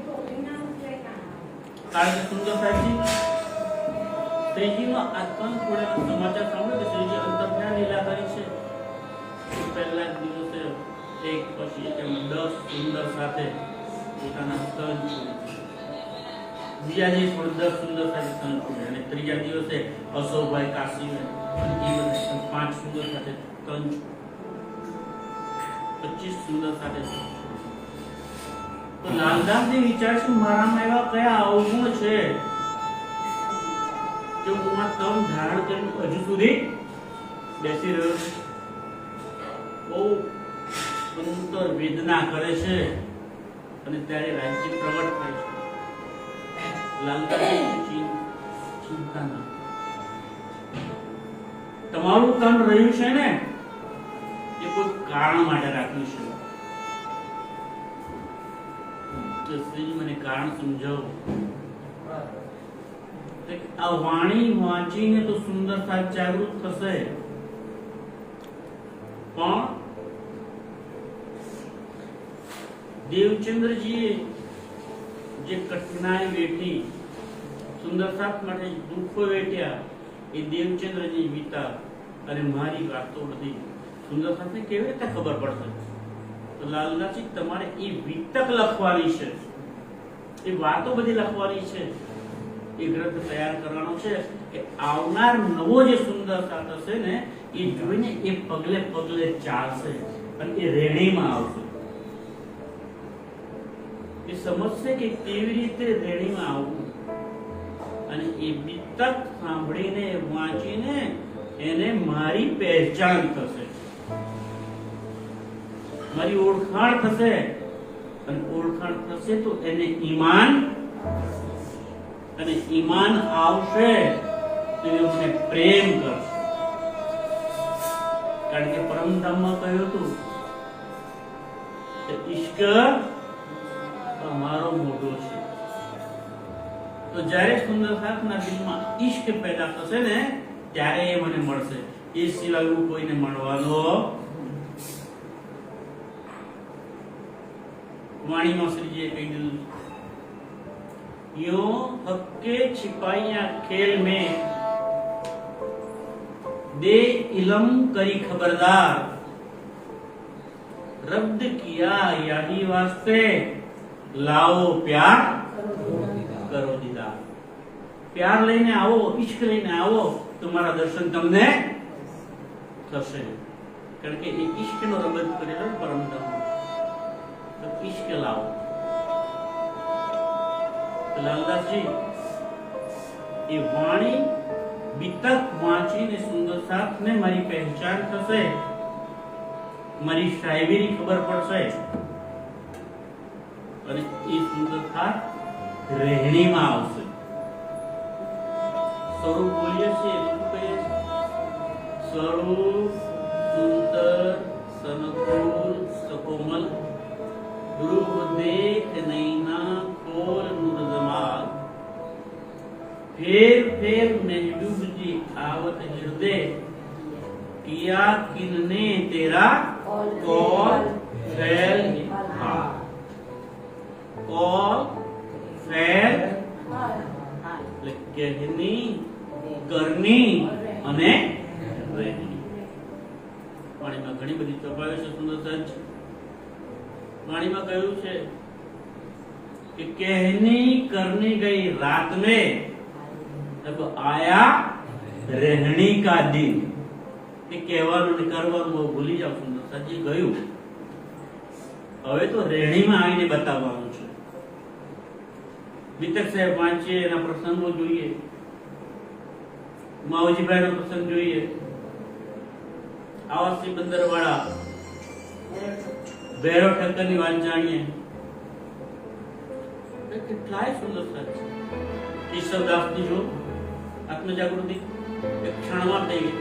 કારણ કે સુંદર સાહેબજી શ્રીજીનો આ તન છોડ્યાના સમાચાર સાંભળે કે શ્રીજી અંતર્ધ્યાન લીલા કરી છે. પહેલા જ દિવસે એક પછી એક એમ 10 સુંદર સાથે પોતાના તન છોડી, બીજા દિવસે 10 સુંદર સાથે તન છોડે, અને ત્રીજા દિવસે અશોકભાઈ કાશીભાઈ એ બધા 5 સુંદર સાથે તન 25 સુંદર સાથે. તો લાલદાસજી વિચાર છે મારામાં એવા કયા અવગુણ છે કે હું આ તન ધારણ કરીને હજુ સુધી બેસી રહ્યો છું. બહુ અંતર વેદના કરે છે અને ત્યારે રાજ્ય પ્રગટ થાય છે. લાલદાસજી ચિંતા ના, તમારું તન રહ્યું છે ને એ કોઈ કારણ માટે રાખ્યું છે. તો શ્રીજી મને કારણ સમજાવો. આ વાણી વાંચીને તો સુંદરતા જાગૃત થશે, પણ દેવચંદ્રજીએ જે કઠિનાઈ વેઠી, સુંદરતા માટે દુઃખો વેઠ્યા, એ દેવચંદ્રજી વીતા અને મારી વાતો બધી સુંદરતાને કેવી રીતે ખબર પડશે? તો લાલદાસજી તમારે એ વિતક લખવાની છે, એ વાતો બધી લખવાની છે, એ ગ્રંથ તૈયાર કરવાનો છે કે આવનાર નવો જે સુંદરતા થશે ને એ જોઈને એ પગલે પગલે ચાલશે અને એ રેણીમાં આવશે. એ સમજશે કે કેવી રીતે રેણીમાં આવવું, અને એ વિતક સાંભળીને વાંચીને એને મારી પહેચાન થશે, મારી ઓળખાણ થશે, અને ઓળખાણ થશે તો એને ઈમાન, અને ઈમાન આવશે તો એ મને પ્રેમ કરશે. કારણ કે પરમધામમાં કહ્યું હતું કે ઈશ્ક અમારો મોટો છે. તો જ્યારે સુંદરતાના દિલમાં ઈશ્ક પેદા થશે ને ત્યારે એ મને મળશે, એ સિવાય હું કોઈને મળવાનો. વાણીમાં શ્રીજીએ કહી દીધું, યો હક્કે छिपाइया खेल में दे इलम करी खबरदार, रब्द किया याही वास्ते लाओ प्यार करो दीदार. प्यार લઈને આવો, ઈશ્ક લઈને આવો તો મારા દર્શન તમને થશે. કારણ કે એ ઈશ્કનો રમત કરેલો પરમધામ, તો ઈશ્ક લાવો. લાલદાસજી એ વાણી વિતક વાંચીને સુંદર સાથને મારી પહેચાન થશે, મારી શાયરી ખબર પડશે, અને એ સુંદર સાથ રહેણીમાં આવશે. સ્વરૂપ બોલીએ છીએ, શું કહીએ છીએ? સ્વરૂપ સુંદર સનકુલ સકોમલ, રૂપ દેખ નૈના खोल नूर जमाल, फेर फेर महबूब जी आवत हृदय, किया किनने तेरा कौल फैल हाल. कौल फैल એટલે કહેની, કરની અને રહેની. વાણીમાં ઘણી બધી ચોપાયો છે સુંદરતા. વાણીમાં કહ્યું છે कि कहनी करनी गई रात में, जब आया रहनी का दिन. કે કહેવાનું ને કરવાનું બહુ ભૂલી જાવ સુંદરતાજી, ગયું. હવે તો રહેણીમાં આવીને બતાવવાનું છે. વિતક સાહેબ વાંચીએ, એના પ્રસંગો જોઈએ, માવજીભાઈ નો પ્રસંગ જોઈએ, આવાસી બંદરવાળા ભૈરવ ઠક્કરની વાત જાણીએ. કેટલાય સુંદરતા છે. કેશવદાસની જો આત્મજાગૃતિ એક ક્ષણમાં થઈ ગઈ.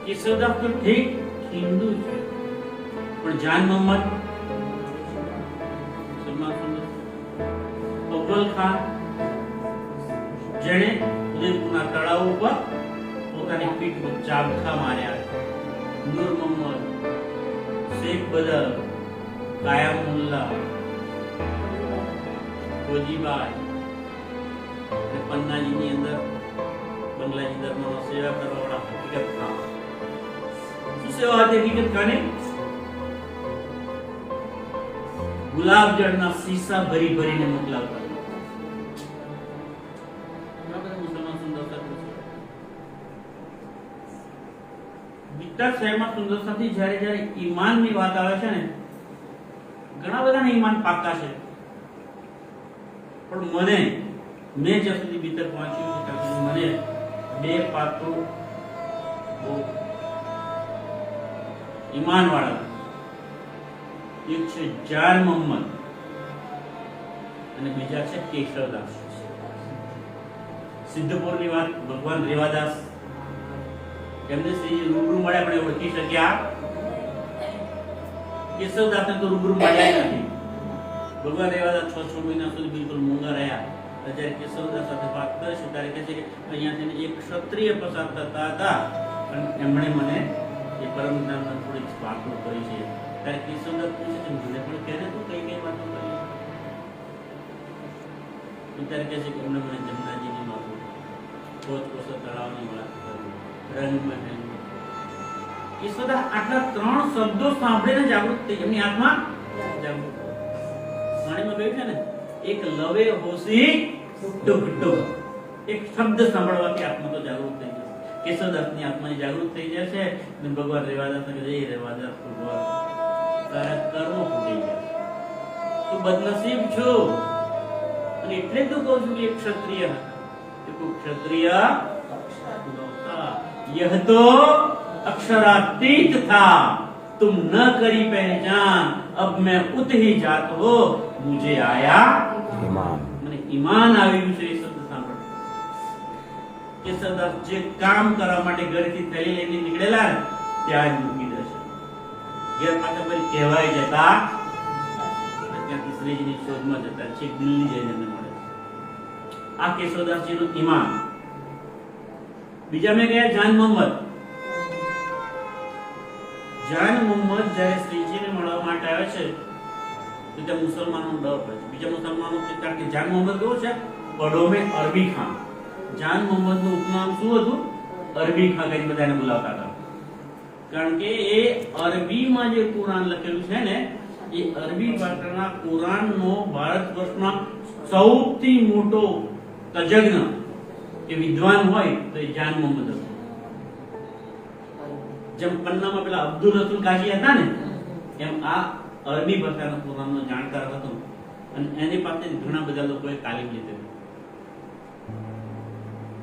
કેશવદાસ તો ઠીક હિન્દુ છે, પણ જાન મોહમ્મદ ખાન, જેણે ઉદયપુરના તળાવ ઉપર પોતાની પીઠ પર ચાબખા માર્યા. નૂર મોહમ્મદ, શેખ બદર, કાયમ મુલ્લા, ગોજીબાઈ અને પન્નાજીની અંદર બંગલાજી ધર્મનો સેવા કરવાવાળા હકીકત ખાન. શું સેવા હતી હકીકત ખાને? ગુલાબ જળના શીશા ભરી ભરીને મોકલાવતા. મુસલમાન સુંદરતા વિતર શહેરમાં સુંદરતાથી જ્યારે ઈમાનની વાત આવે છે ને, ઘણા બધાને ઈમાન પાક્કા છે, પણ મેં જ્યાં સુધી ભીતર પહોંચ્યું છે ત્યાં સુધી મને બે પાત્રો બહુ ઈમાન વાળા. એક છે જાન મોહમ્મદ અને બીજા છે કેશવદાસ. સિદ્ધપુરની વાત ભગવાન રેવાદાસ, એમને શ્રીજી રૂબરૂ મળ્યા પણ ઓળખી શક્યા. કેશવદાસને તો રૂબરૂ મળ્યા નથી. ભગવાન રેવાદાસ 6 મહિના સુધી બિલકુલ મૂંગા રહ્યા. જ્યારે કેશવદાસ સાથે વાત કરે છે ત્યારે કહે છે કે અહીંયાથી એક ક્ષત્રિય પસાર થતા હતા અને એમણે મને એ પરમ જ્ઞાનના થોડીક વાતો કરી છે. ત્યારે કેશવદાસ પૂછે છે, મને પણ કહે ને તું કઈ વાતો કરી? ત્યારે કહે છે કે એમણે મને જમનાજીની વાતો, કોચકોસર તળાવની વાત કરી, રંગમહેલ. કેશવદાસ આટલા 3 શબ્દો સાંભળીને જાગૃત થઈ. એમની આત્મા જાગૃત. વાણીમાં કહ્યું છે ને, એક લવે હોસી ડુક ડુક. એક શબ્દ સાંભળવાથી આત્મા તો જાગૃત થઈ જશે. કેશવદાસની આત્માની જાગૃત થઈ જશે અને ભગવાન રેવાદાસ ને જય રેવાદાસ ભગવાન તારા કર્મો ફૂટી ગયા, તું બદનસીબ છો. અને એટલે તો કહું છું કે એક ક્ષત્રિય ક્ષત્રિય यह तो अक्षरातीत था, तुम न करी पहचान, अब मैं उत ही जात हो, मुझे आया ईमान. મને ઈમાન આવ્યું છે એ શબ્દ સાંભળ. કેશવદાસ જે કામ કરવા માટે ઘરેથી થેલી લઈને નીકળેલા ને ત્યાં જ મૂકી દેશે. ઘેર પાછા ફરી કહેવાય જતા ત્યાંથી શ્રીજીની શોધમાં જતા છે, દિલ્હી જઈને મળે. આ કેશવદાસજીનું ઈમાન. બીજા મેં ગયા જાન મોહમ્મદ. જાન મોહમ્મદ જ્યારે શ્રીજીને મળવા માટે આવે છે તો ત્યાં મુસલમાનોનો ડર હોય છે. બીજા મુસલમાનો છે કારણ કે જાન મોહમ્મદ કેવો છે? પડો મેં અરબી ખાન. જાન મોહમ્મદનું ઉપનામ શું હતું? અરબી ખાન કરીને બધાને બોલાવતા હતા. કારણ કે એ અરબીમાં જે કુરાન લખેલું છે ને, એ અરબી ભાષાના કુરાનનો ભારત વર્ષમાં સૌથી મોટો તજજ્ઞ કે વિદ્વાન હોય તો એ જાન મોહમ્મદ હતો. જેમ પન્નામાં પેલા અબ્દુલ રસૂલ કાશી હતા ને, એમ આ અરબી ભાષાના કુરાનનો જાણકાર હતો અને એની પાસે ઘણા બધા લોકોએ તાલીમ લીધી.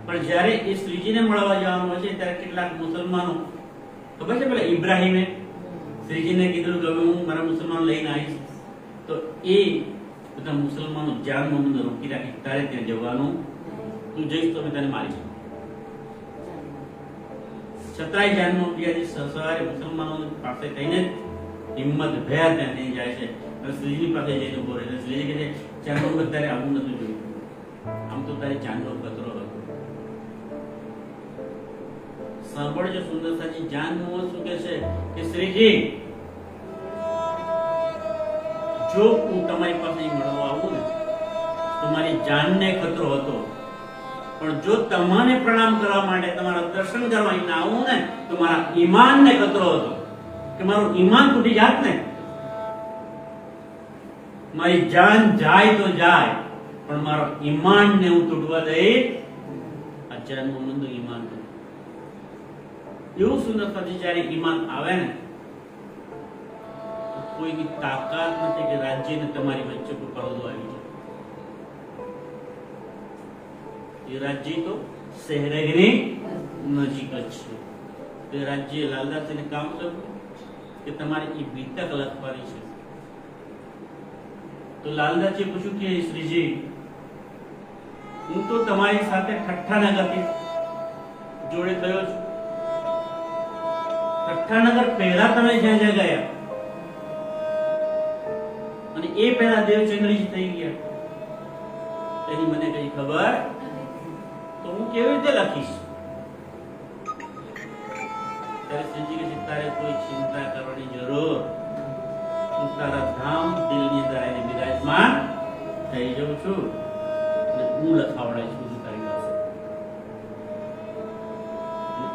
પણ જ્યારે એ શ્રીજીને મળવા જવાનું હોય છે ત્યારે કેટલાક મુસલમાનો, ખબર છે પેલા ઇબ્રાહીમે શ્રીજીને કીધું કે હવે હું મારા મુસલમાનો લઈને આવીશ, તો એ બધા મુસલમાનો જાન મોહમ્મદ રોકી રાખી, તારે ત્યાં જવાનું, તું જઈશ તો મેં તને મારીશ. છતાંય જાન મોહમ્મદ સવારે મુસલમાનો પાસે થઈને હિંમત ભેર ત્યાં જાય છે અને શ્રીજી પાસે જઈને ઉભો રહે છે. શ્રીજી કહે છે, જાન મોહમ્મદ તારે આવું નથી જોયું, આમ તો તારે જાનનો ખતરો હતો. સાંભળજો સુંદરતાજી, જાન મોહમ્મદ શું કહે છે કે શ્રીજી, જો હું તમારી પાસે મળવા આવું ને તો મારી જાનને ખતરો હતો, પણ જો તમને પ્રણામ કરવા માટે, તમારા દર્શન કરવા અહીં આવું ને તો મારા ઈમાનને ખતરો હતો કે મારું ઈમાન તૂટી જાત ને. મારી જાન જાય તો જાય પણ મારો ઈમાનને હું તૂટવા દઈ. આ જાન મોહમ્મદનું ઈમાન હતું. એવું સુંદરતાથી જ્યારે ઈમાન આવે ને, કોઈની તાકાત નથી કે રાજ્યને તમારી વચ્ચે કોઈ પડદો આવી જાય. એ રાજ્ય તો શહેરની નજીક જ છે. તે રાજ્ય લાલદાસજીને કામ કર્યું કે તમારે એ વિતક લખવાની છે. તો લાલદાસજીએ પૂછ્યું કે શ્રીજી, હું તો તમારી સાથે ઠઠ્ઠાનગરથી જોડે થયો છું. ઠઠ્ઠાનગર પહેલા તમે જ્યાં જ્યાં ગયા અને એ પહેલા દેવચંદ્રજી થઈ ગયા, એની મને કઈ ખબર તો હું કેવી રીતે લખીશ? ત્યારે શ્રીજી કે તારે કોઈ ચિંતા કરવાની જરૂર, હું તારા ધામ દિલની અંદર આવીને બિરાજમાન થઈ જાઉં છું અને હું લખાવડાવીશ બધું તારી પાસે.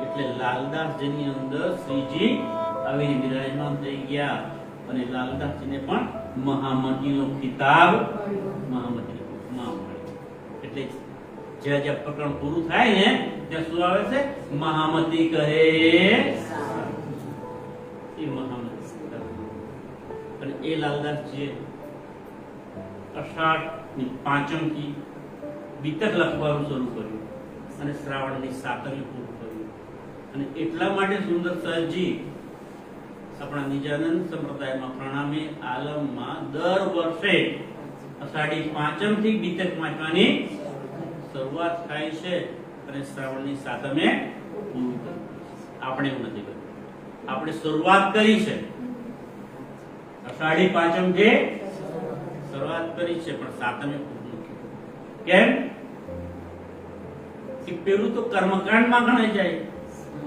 એટલે લાલદાસજીની અંદર શ્રીજી આવીને બિરાજમાન થઈ ગયા અને લાલદાસજીને પણ મહામતીનો ખિતાબ મહામતી એટલે જ્યાં જ્યાં પ્રકરણ પૂરું થાય ને ત્યાં શું આવે છે? મહામતી કહે એ મહામતી. અને એ લાલદાસજીએ અષાઢ ની 5મ થી બીતક લખવાનું શરૂ કર્યું અને શ્રાવણની 7મી પૂરું કર્યું. અને એટલા માટે સુંદર સહજી આપણા નિજાનંદ સંપ્રદાયમાં પ્રણામી આલમમાં દર વર્ષે અષાઢી 5મ થી બીતક વાંચવાની શરૂઆત થાય છે અને શ્રાવણની 7મે પૂરું કરે. આપણે એવું નથી કર્યું, આપણે શરૂઆત કરી છે અષાઢી 5મ થી શરૂઆત કરી છે પણ 7મે પૂરું કર્યું. કેમ કે પેલું તો કર્મકાંડમાં ગણાય જાય.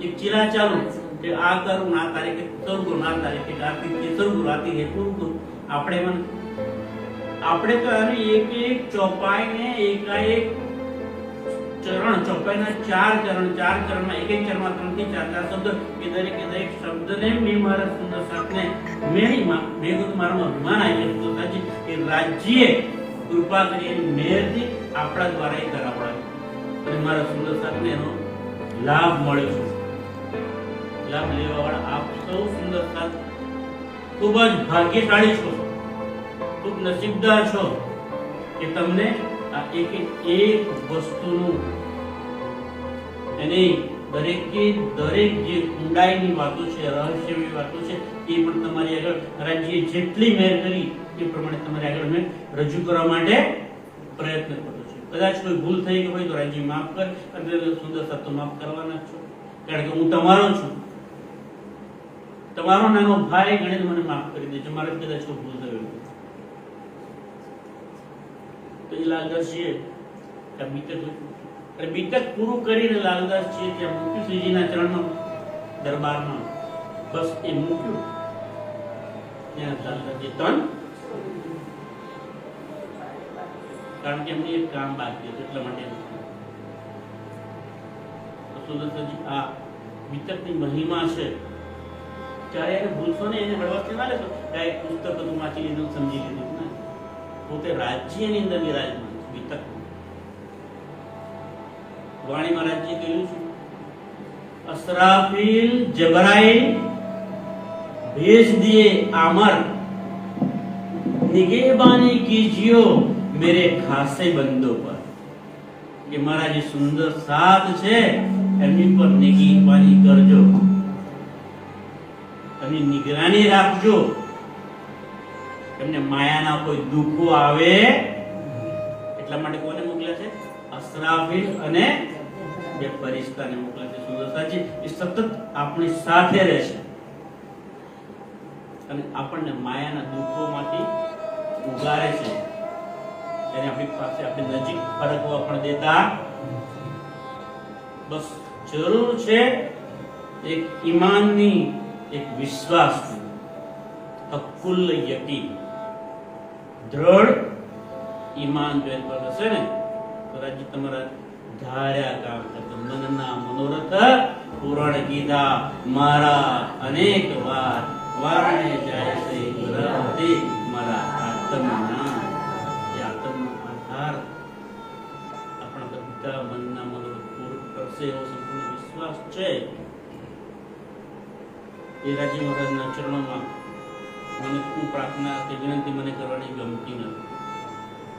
એક ચિરા ચાલુ કે આ કરું ના તારીખે શરૂ કરું, ના તારીખે આ તિથિએ શરૂ કરું, આ તિથિએ પૂરું કરું. આપણે તો એક એક ચોપાઈને એકાએક ચરણ, ચોપાઈના 4 ચરણ, 4 ચરણમાં એક એક ચરણમાં 3 થી 4 શબ્દ, એ દરેક શબ્દને મેં મારા સુંદર સાથને મેં મારું અભિમાન આવી ગયું સાચી કે રાજ્યે કૃપા કરી મેરથી આપણા દ્વારા એ કરાવડાવ્યું અને મારા સુંદર સાથને એનો લાભ મળ્યો છે. લાભ લેવા વાળા આપ સૌ સુંદર સાથ ખૂબ જ ભાગ્યશાળી છો, ખૂબ નસીબદાર છો કે તમને આ એક એક વસ્તુનું એની દરેક જે ઊંડાઈની વાતો છે, રહસ્યમય વાતો છે એ પણ તમારી આગળ રાજ્યએ જેટલી મહેર કરી એ પ્રમાણે તમારી આગળ મેં રજૂ કરવા માટે પ્રયત્ન કર્યો છે. કદાચ કોઈ ભૂલ થઈ ગઈ હોય તો રાજ્ય માફ કર, અને સુંદર સાથ તો માફ કરવાના છો કારણ કે હું તમારો છું. તમારો નાનો ભાઈ ગણીને મને માફ કરી દેજો, મારે કદાચ કોઈ ભૂલ થઈ હોય તો. એ લાલદાસજીએ બીતક પૂરું કરીને લાલદાસજીએ ત્યાં મૂક્યું શ્રીજીના ચરણમાં દરબારમાં. બસ એ મૂક્યું ત્યાં લાલદાસજી કારણ કે એમને એક કામ બાકી હતું એટલા માટે સુદર્શનજી આ બીતકની મહિમા છે. ત્યારે એને ભૂલશો ને, એને હળવાથી ના લેશો એક પુસ્તક હતું વાંચી લીધું સમજી લીધું ના. પોતે રાજ્યની અંદર વિરાજમાન બીતક. વાણી મહારાજજી કહ્યું છે અસરાફીલ જબરાઈલ भेज दिए आमर निगेबानी कीजियो मेरे खासे बंदों पर कि मारा जे सुंदर साथ છે એમની પર નિગેબાની કરજો, એમની નિગરાની રાખજો, એમને માયાના કોઈ દુખો આવે એટલા માટે કોને મોકલ્યા છે? અસરાફીલ અને બે ફરિશ્તાને મોકલ્યા છે. સુંદર સાચી એ સતત આપણી સાથે રહેશે અને આપણને માયાના દુઃખોમાંથી ઉગારે છે. એને આપણી પાસે આપણી નજીક ફરકવા પણ દેતા. બસ જરૂર છે એક ઈમાનની, એક વિશ્વાસની, અકુલ યકીન, દ્રઢ ઈમાન જો એની પર હશે ને તો રાજ્ય તમારા ધાર્યા કામ કરતો. મનના મનોરથ પૂરણ કીધા મારા અનેક વાર વારણે જાય છે ગ્રહથી મારા આત્મના. એ આત્મનો આધાર આપણા બધા મનના મનોરથ પૂર્ણ કરશે એવો સંપૂર્ણ વિશ્વાસ છે. એ રાજ્ય મહારાજના ચરણોમાં મને ખૂબ પ્રાર્થના કે વિનંતી મને કરવાની ગમતી નથી.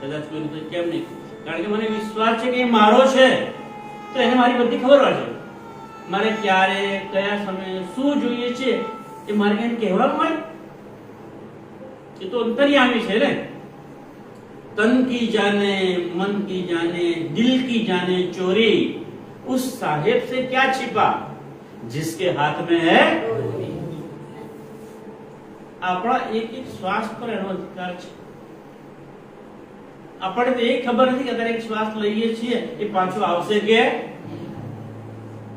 કદાચ કોઈ કેમ નહીં, કારણ કે મને વિશ્વાસ છે કે એ મારો છે તો એને મારી બધી ખબર હોય છે. મારે ક્યારે કયા સમયે શું જોઈએ છે એ મારે એને કહેવાનું હોય. એ તો અંતર્યામી છે ને. तन की जाने मन की जाने दिल की जाने चोरी उस साहेब से क्या छिपा जिसके हाथ में है. આપણા એક એક શ્વાસ પર એનો અધિકાર છે. આપણે તો એ ખબર નથી કે અત્યારે એક શ્વાસ લઈએ છીએ એ પાછો આવશે કે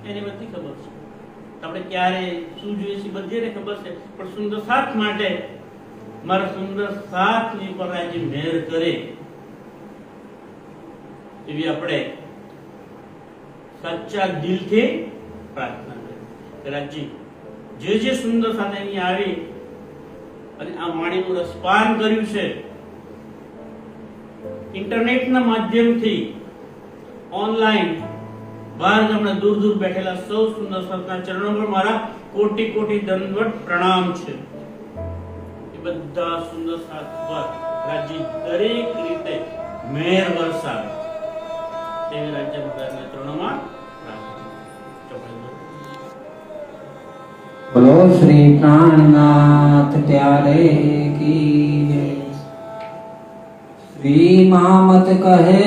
એની બધી ખબર છે. આપણે ક્યારે શું જોઈએ છે બધીને ખબર છે, પણ સુંદર સાથ માટે મારા સુંદર સાથની પર આજે મહેર કરે એવી આપણે સચ્ચા દિલથી પ્રાર્થના કરીએ. રાજજી જે સુંદર સાથે અહીં આવી અને આ વાણીનું રસપાન કર્યું છે, ઇન્ટરનેટના માધ્યમથી ઓનલાઈન બહાર ગામના દૂર દૂર બેઠેલા સૌ સુંદર સંતના ચરણો પર મારા કોટી કોટી દંડવત પ્રણામ છે. એ બધા સુંદર સાથ પર રાજ્ય દરેક રીતે મહેર વરસાવે તેવી રાજ્ય ભગવાનના ચરણોમાં બોલો શ્રી પ્રાણનાથ प्यारे की जय. श्री मामत कहे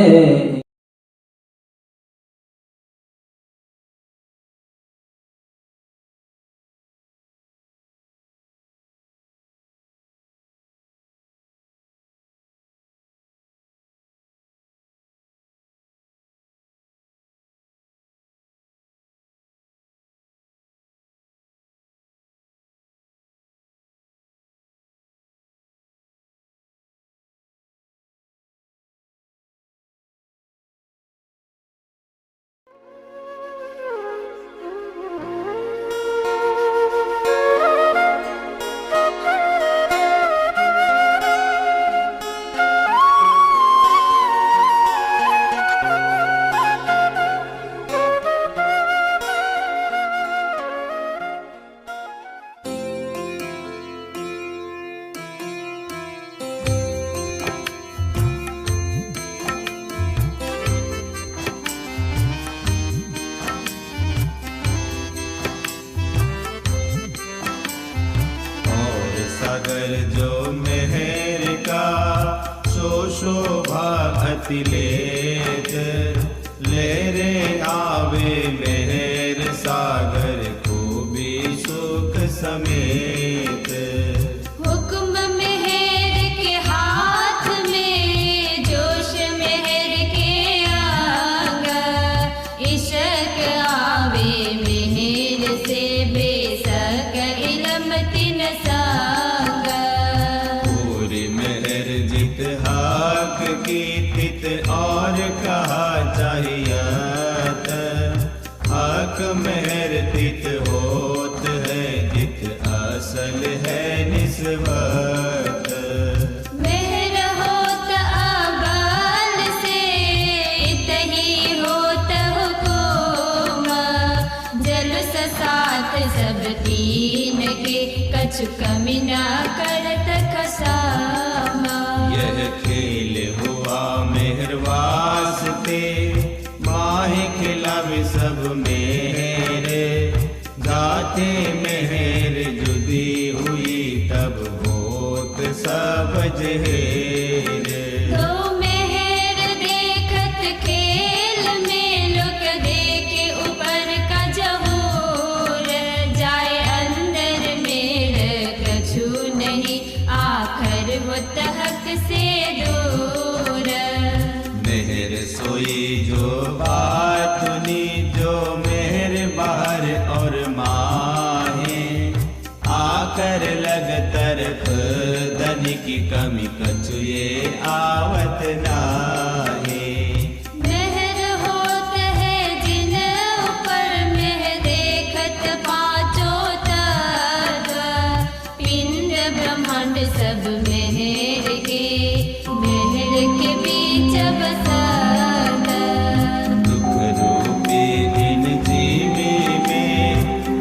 सागर जो मेहर का शोभा अति लेत, ले रे आवे मेहर सागर खूबी सुख समेत. हुक्म मेहर के हाथ में, जोश मेहर के आगा, इश्क आवे मेहर से बेसक इलम तिन सागा. पूरी मेहर जित हाक की तित और कहा चाहिए, हाक मेहर तित होत है जित असल है निस्बत. मेहर होत आबाल से, तही होत हुकुम, जलुस साथ सब तीन के, कछु कमी ना करत खसामा. यह खेल हुआ मेहर वास्ते, माहे खिलावे सब मेरे. गाते मेहर जुदी हुई तब होत सब जहेरे. दो मेहर देखत खेल में, लोक देखे ऊपर का जहूर, जाए अंदर मेर कछु नहीं, आखर वो तहक से दूर. मेहर सोई जो बात नी, जो मेहर बाहर और माहे, आकर लग तरफ धन की कमी कछु ये आवत नाहे. मेहर होत है जिन ऊपर, मेह देखत पांचों तत्व, पिंड ब्रह्मांड सब मेहर के, मेहर के बीच बसा. दुख रूपी इन जीवी में,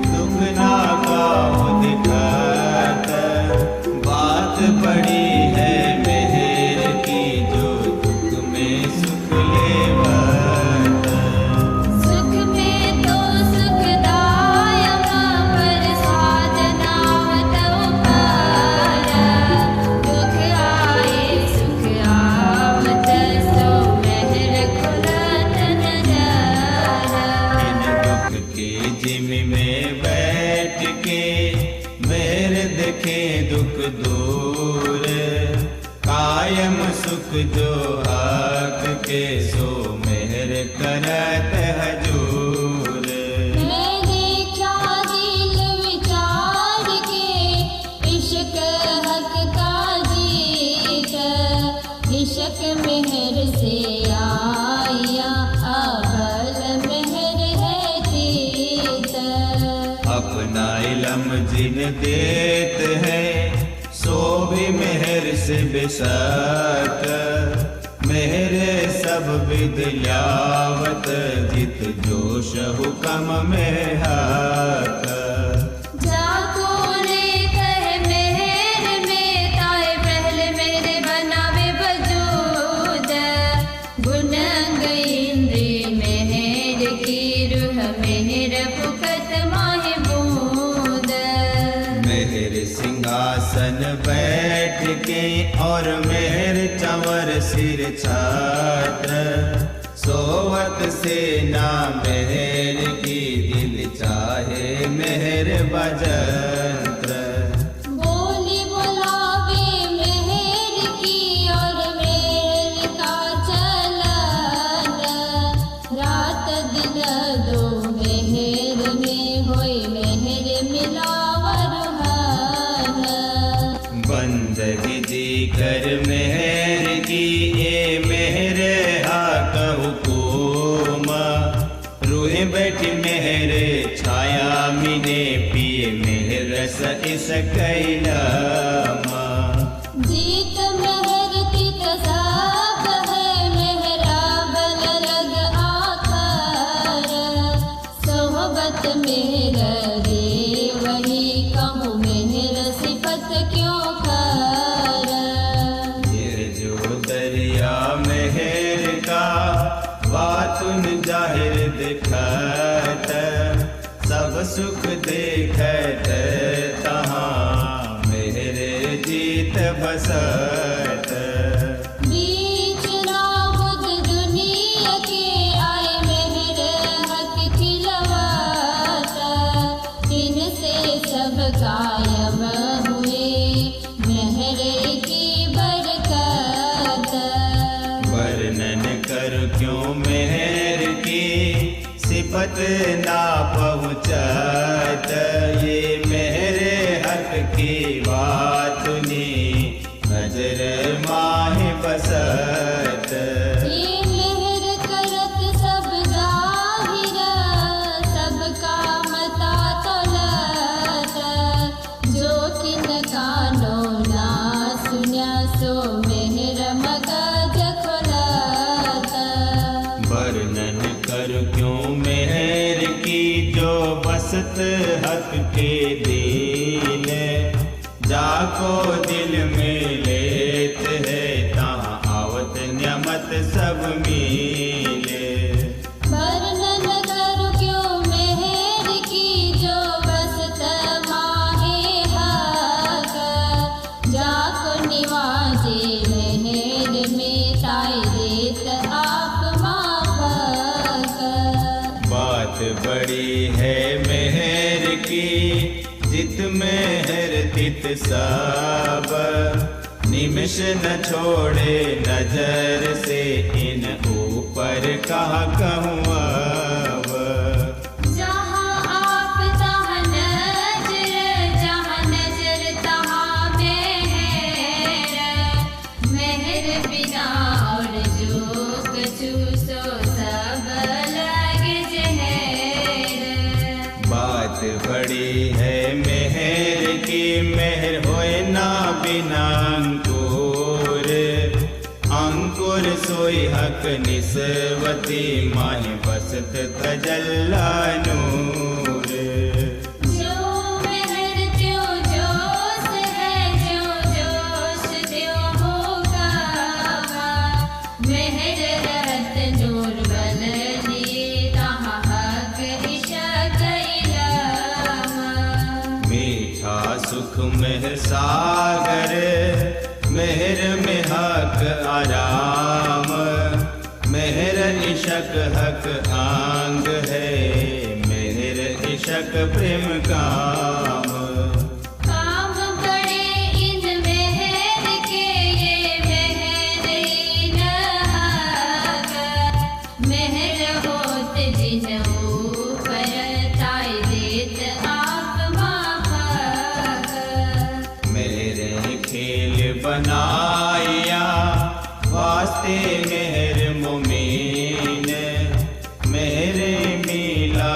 दुख ना गाओ दिखात. बात बड़ी है मेहर की, जो दुख में सुख लेवत. सुख में तो सुखदायक, पर साधना तव पारा. दुख आए सुख आवत, सो मेहर खुलत नजारा. इन दुख के जिम में बैठ के, मेहर देखे दुख दूर. काय कायम सुख जो हक के सो मेहर करत हजूर। मैं देखा दिल विचार के इश्क हक का जीत, इश्क मेहर से आया अवल मेहर है तीत। अपना इलम जिन देत है सो भी मेहर से बिसात। मेहरे सब बिदलावत जित जोश हुक्म में हाथ। जाको लेख है मेहर में ताए पहले मेरे बनावे वजूद। गुण अंग इंद्री मेहर की रूह मेहर फुकत माहे बूंद। मेहर सिंहासन बैठ के और मेहर चंवर सिर छात्र। सोवत से ना मेहर की दिल चाहे मेहर बजंत्र। बोली बुलावे मेहर की और मेहर का चलन। रात दिन दो मेहर में होई मेहर मिलावर हन। बंदगी जी कर मेहर की ये मेहर हा कहु कोमा। रूहे बैठी मेहर छाया मिने पिए मेहर रस इस कैलामा। जीत मेहर तित सब है मेहरा बल लग आखर। सोहबत मेहर रे वही कहूँ मेहर सिफत क्यों कर। ये जो दरिया मेहर का बातुन जाहिर दिखत। सब सुख देखत तहाँ मेहर जीत बसत। बीच नाबुद दुनिया के आए मेहर हक खिलवात। इनसे सब कायम हुए मेहर की बरकत। वर्णन कर क्यों मेहर की सिफत ना पहुँचत। ये मेरे हक की बात नी नजर माहे बसत। ये मेहर करत सब जाहिर सबका मता तोलत। जो किन कानो ना सुन्या सो मेहर मगज खोलत। वर्णन कर क्यों मेहर की जो बसत हक के दीन। जाको दिल में लेत है तहाँ आवत न्यामत सब मिले। वर्णन करूं क्यों मेहर की जो बसत माहे हक। जाको निवाजे मेहर में ताई देत आप माफक। बात बड़ी है मेहर की जित मेहर तित सब। निमिष न छोड़े नजर से इन ऊपर कहा कहूँ अब। जहाँ आप तहाँ नजर तहाँ मेहर। मेहर बिना और जो कछु सो सब लगे जहर। बात बड़ी है मेहर की मेहर होए ना बिना अंकुर। अंकुर सोई हक निस्वती माहि बसत तजल्ला नूर। जो मेहर त्यों जोश है जो जोश त्यों होगा। मेहर रहत नूर बल लिए तहाँ हक इशक इलामा। मीठा सुख मेहर सागर मेहर में हक आराम। मेहर इशक हक आंग है मेहर इशक प्रेम काम। काम बड़े इन मेहर के ये मेहर वास्ते मेहर मोमीन मेरे मिला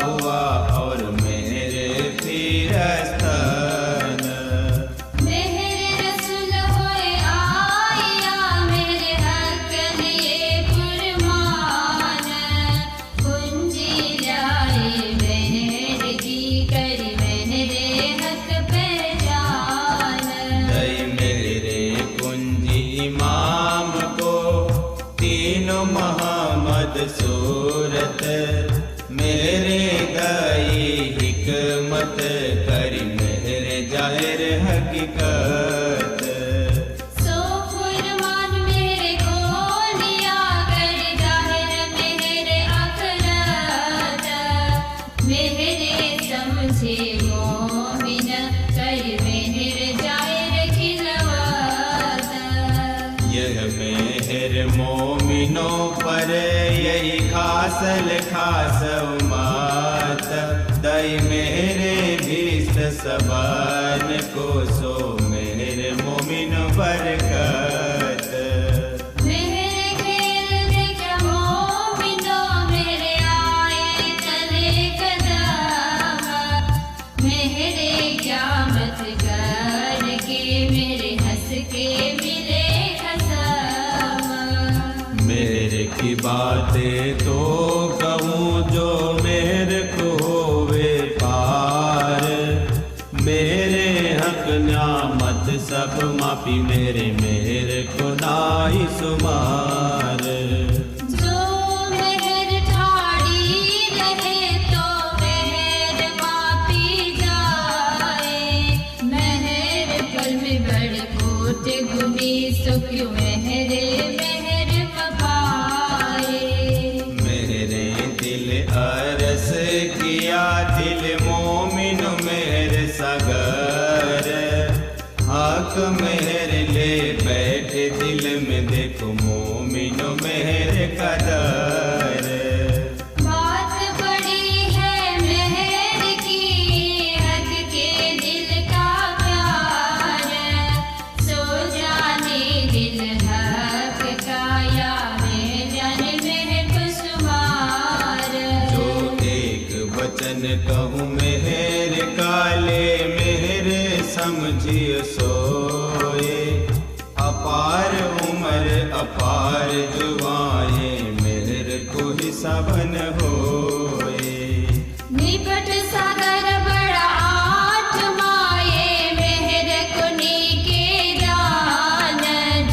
हुआ और मेरे फिरस्तन मेरे रसूल होए आया मेरे हक लिए फरमान कुंजी लाए मेहर की करी मेरे हक पहचान दई मेरे कुंजी इमाम को तीनों मोहम्मद सूरत मेरे दई हिकमत करी मेरे जाहिर हकीकत सो फरमान मेरे को लिया कर जाहिर मेरे अखरत मेरे समझे मोमिन कर मेरे जाहिर खिलवत यह मेहर मोमिनों पर यही खासल खास उमात दई मेरे भीस्त सबन को सो मेहर मोमिन बरकत मेरे खेल देखा मोमिनो मेरे आए चले कदम मेरे क़यामत करके मेरे हंस के मिले खसम मेरे की बातें तो कहूँ जो मेरे को होवे पार मेरे हक न्यामत सब माफी मेरे को नाई सुमार जो मेहर ठाड़ी रहे तो मेहर मापी जाए मेहर पल में बड़ कोट गुमी सो क्यों मेहर पाए मेरे दिल अरस किया दिल मोमिन मेरे सगर हक मेरे ले बैठे दिल में देखो मोमिन मेरे कदर बात बड़ी है मेहर की हक के दिल का प्यार सो जाने दिल हक का या में जाने मेहर खुशमार जो एक वचन कहूँ मेहर काले मेहर समझिए सोए अपार उम्र अपार जुबाएं मेहर को ही सबन होए निपट सागर बड़ा आठ माए मेहर कुनी के दान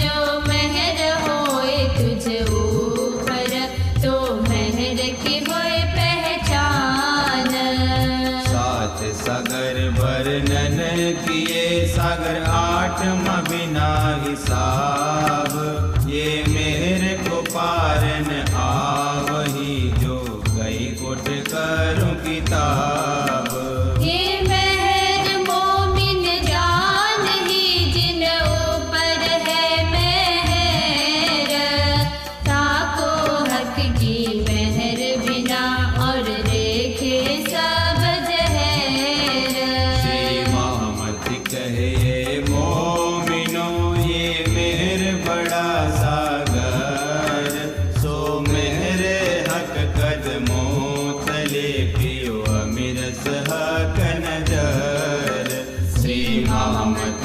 जो मेहर होए तुझ ऊपर तो मेहर की होए पहचान साथ सागर वर्णन किए सागर आठ बिना हिसाब ये मेरे को पारन आवही जो गई कोट करूं किताब ये मेहर मोमिन जान ही जिन ऊपर है मेहर ताको हक की मेहर बिना और देखे सब जहर श्री मोहम्मद कहे मोमिनो ये मेहर बड़ा सागर सो मेरे हक कदमों तले पियो अमीर हक नजर श्री मोहम्मद